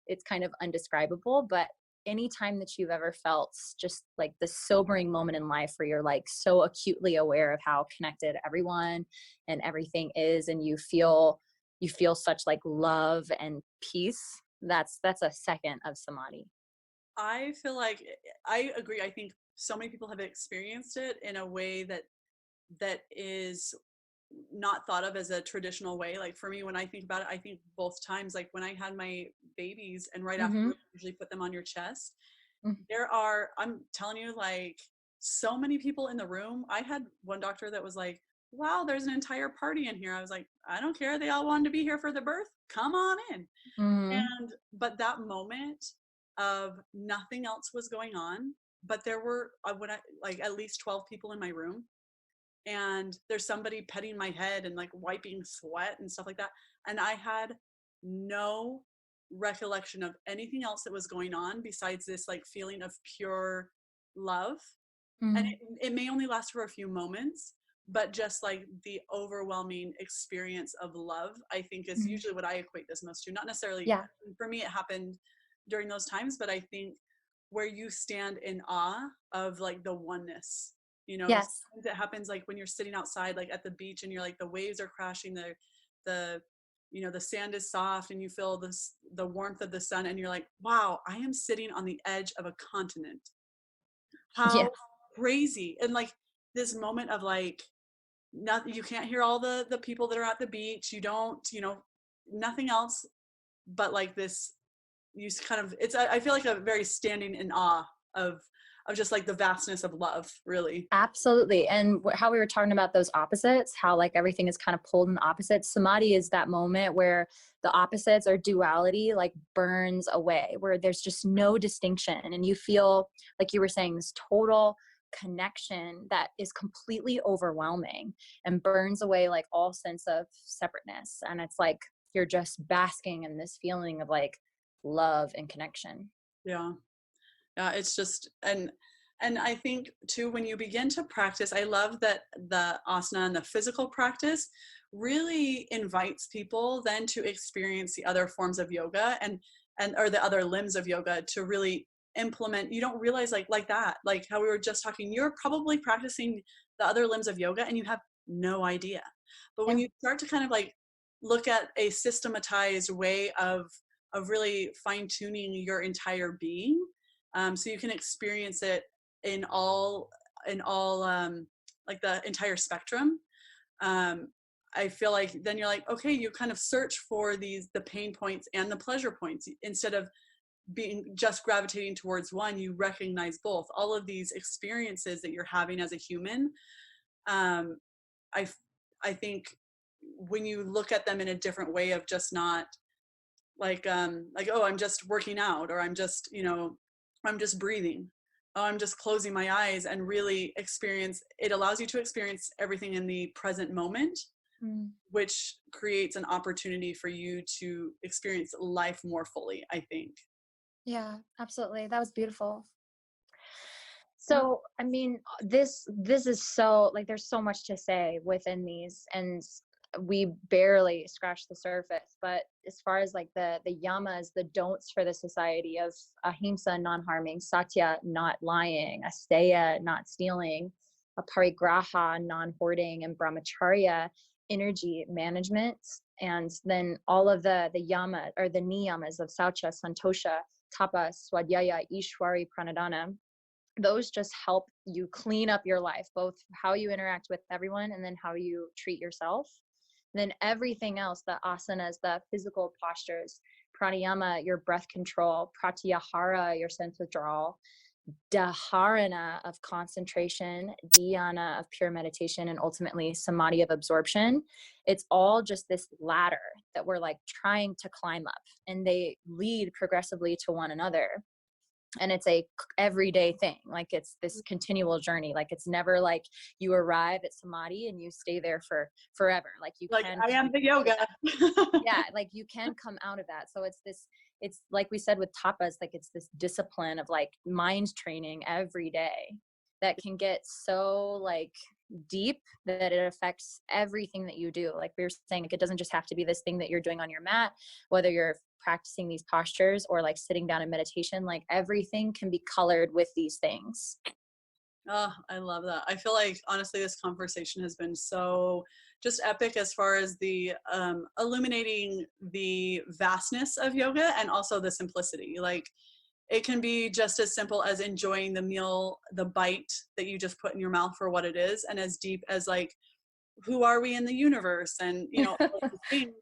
it's kind of undescribable. But anytime that you've ever felt just like the sobering moment in life where you're like so acutely aware of how connected everyone and everything is, and you feel such like love and peace, that's a second of samadhi. I feel like I agree. I think so many people have experienced it in a way that is not thought of as a traditional way. Like for me, when I think about it, I think both times, like when I had my babies and right after Mm-hmm. you usually put them on your chest, I'm telling you, like so many people in the room. I had one doctor that was like, wow, there's an entire party in here. I was like, I don't care. They all wanted to be here for the birth. Come on in. Mm-hmm. But that moment of nothing else was going on, but there were, like at least 12 people in my room, and there's somebody petting my head and like wiping sweat and stuff like that. And I had no recollection of anything else that was going on besides this like feeling of pure love. And Mm-hmm. it may only last for a few moments, but just like the overwhelming experience of love, I think is Mm-hmm. usually what I equate this most to. Not necessarily Yeah. for me, it happened during those times, but I think where you stand in awe of like the oneness, Yes. sometimes it happens like when you're sitting outside, like at the beach, and you're like, the waves are crashing, the the sand is soft, and you feel the warmth of the sun, and you're like, wow, I am sitting on the edge of a continent. Yeah. How crazy. And like this moment of like, nothing, you can't hear all the people that are at the beach, you don't, nothing else, but like this, you kind of, I feel like a very standing in awe of just like the vastness of love, really. Absolutely. And how we were talking about those opposites, how like everything is kind of pulled in opposites. Samadhi is that moment where the opposites or duality like burns away, where there's just no distinction. And you feel, like you were saying, this total connection that is completely overwhelming and burns away like all sense of separateness. And it's like you're just basking in this feeling of like love and connection. Yeah. Yeah, it's just, and I think too, when you begin to practice, I love that the asana and the physical practice really invites people then to experience the other forms of yoga, and or the other limbs of yoga, to really implement. You don't realize like that, like how we were just talking, you're probably practicing the other limbs of yoga and you have no idea. But when Yeah. you start to kind of like look at a systematized way of really fine tuning your entire being, so you can experience it in all like the entire spectrum. um, I feel like then you're like, okay, you kind of search for the pain points and the pleasure points, instead of being just gravitating towards one. You recognize both, all of these experiences that you're having as a human. um, I I think when you look at them in a different way of just not like, oh, I'm just working out, or I'm just, I'm just breathing, oh, I'm just closing my eyes, and really experience it, allows you to experience everything in the present moment, Mm. which creates an opportunity for you to experience life more fully, I think. Yeah, absolutely. That was beautiful. Yeah. So, I mean, this is so like there's so much to say within these, and we barely scratched the surface. But as far as like the yamas, the don'ts for the society of ahimsa, non-harming, satya, not lying, asteya, not stealing, aparigraha, non-hoarding, and brahmacharya, energy management, and then all of the yama or the niyamas of saucha, santosha, tapa, swadhyaya, ishwari, pranadana, those just help you clean up your life, both how you interact with everyone and then how you treat yourself. And then everything else, the asanas, the physical postures, pranayama, your breath control, pratyahara, your sense withdrawal, dharana of concentration, dhyana of pure meditation, and ultimately samadhi of absorption. It's all just this ladder that we're like trying to climb up, and they lead progressively to one another. And it's a everyday thing, like it's this continual journey, like it's never like you arrive at samadhi and you stay there for forever. Like you Like, can I come am the out of yoga. that. Yeah, like you can come out of that. So it's this, it's like we said with tapas, like it's this discipline of like mind training every day that can get so like deep that it affects everything that you do. Like we were saying, like it doesn't just have to be this thing that you're doing on your mat, whether you're practicing these postures or like sitting down in meditation, like everything can be colored with these things. Oh, I love that. I feel like honestly, this conversation has been so just epic as far as the illuminating the vastness of yoga and also the simplicity. Like it can be just as simple as enjoying the meal, the bite that you just put in your mouth for what it is, and as deep as like, who are we in the universe, and all those things.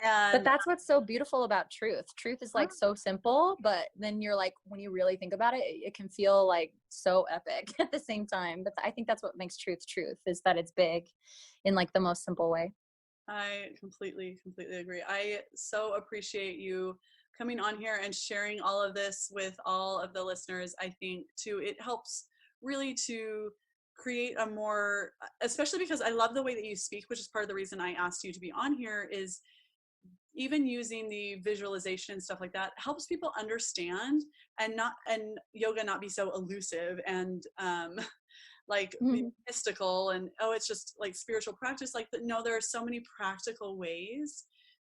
But And that's what's so beautiful about truth. Truth is like so simple, but then you're like, when you really think about it, it can feel like so epic at the same time. But I think that's what makes truth, is that it's big in like the most simple way. I completely agree. I so appreciate you coming on here and sharing all of this with all of the listeners. I think too, it helps really to create a more, especially because I love the way that you speak, which is part of the reason I asked you to be on here, is even using the visualization and stuff like that helps people understand, and yoga not be so elusive and like mystical and it's just like spiritual practice. Like, no, there are so many practical ways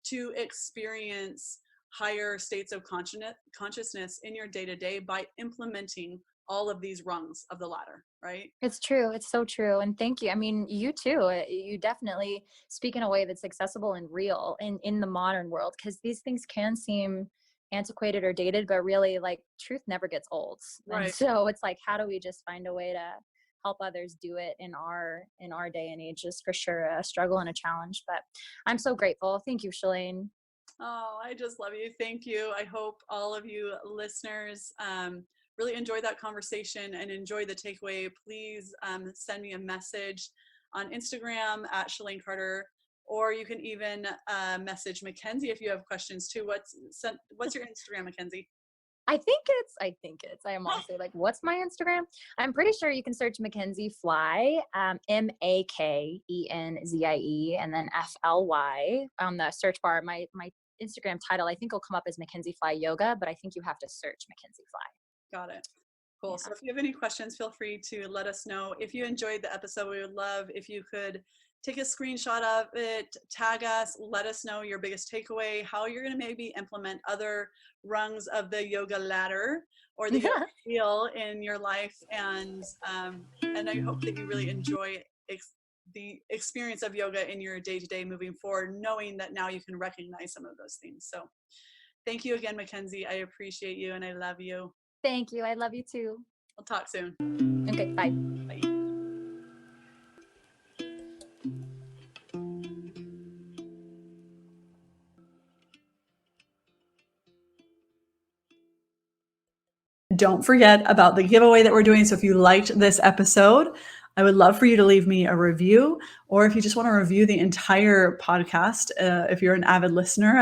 to experience higher states of consciousness in your day-to-day by implementing all of these rungs of the ladder, right? It's true. It's so true. And thank you. I mean, you too, you definitely speak in a way that's accessible and real in the modern world, because these things can seem antiquated or dated, but really like truth never gets old. Right. And so it's like, how do we just find a way to help others do it in our day and age is for sure a struggle and a challenge. But I'm so grateful. Thank you, Shalane. Oh, I just love you. Thank you. I hope all of you listeners really enjoy that conversation and enjoy the takeaway. Please send me a message on Instagram at Shalane Carter, or you can even message Makenzie if you have questions too. What's your Instagram, Makenzie? I think it's, I am honestly like, what's my Instagram? I'm pretty sure you can search Makenzie Fly, Makenzie, and then FLY on the search bar. My Instagram title, I think, will come up as Makenzie Fly Yoga, but I think you have to search Makenzie Fly. Got it. Cool. Yeah. So if you have any questions, feel free to let us know. If you enjoyed the episode, we would love if you could take a screenshot of it, tag us, let us know your biggest takeaway, how you're going to maybe implement other rungs of the yoga ladder or the yoga wheel in your life. And I hope that you really enjoy the experience of yoga in your day-to-day moving forward, knowing that now you can recognize some of those things. So thank you again, Makenzie. I appreciate you and I love you. Thank you. I love you too. We'll talk soon. Okay, bye. Bye. Don't forget about the giveaway that we're doing. So if you liked this episode, I would love for you to leave me a review, or if you just want to review the entire podcast, if you're an avid listener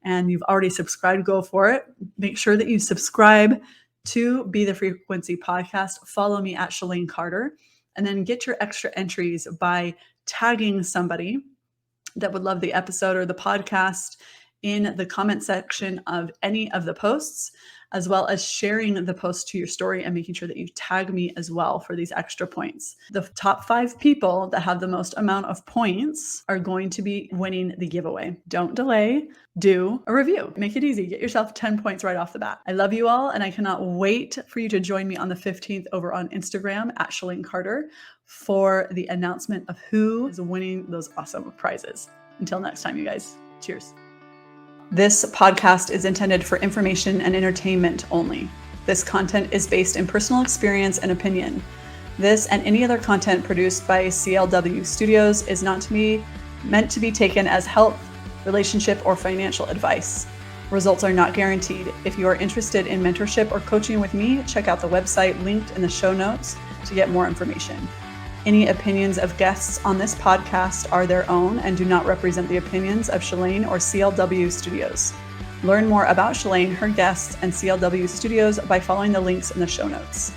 and you've already subscribed, go for it. Make sure that you subscribe to Be the Frequency podcast. Follow me at Shalane Carter, and then get your extra entries by tagging somebody that would love the episode or the podcast in the comment section of any of the posts, as well as sharing the post to your story and making sure that you tag me as well for these extra points. The top 5 people that have the most amount of points are going to be winning the giveaway. Don't delay. Do a review. Make it easy. Get yourself 10 points right off the bat. I love you all, and I cannot wait for you to join me on the 15th over on Instagram at Shalane Carter for the announcement of who is winning those awesome prizes. Until next time, you guys. Cheers. This podcast is intended for information and entertainment only. This content is based in personal experience and opinion. This and any other content produced by CLW Studios is not meant to be taken as health, relationship, or financial advice. Results are not guaranteed. If you are interested in mentorship or coaching with me, check out the website linked in the show notes to get more information. Any opinions of guests on this podcast are their own and do not represent the opinions of Shalane or CLW Studios. Learn more about Shalane, her guests, and CLW Studios by following the links in the show notes.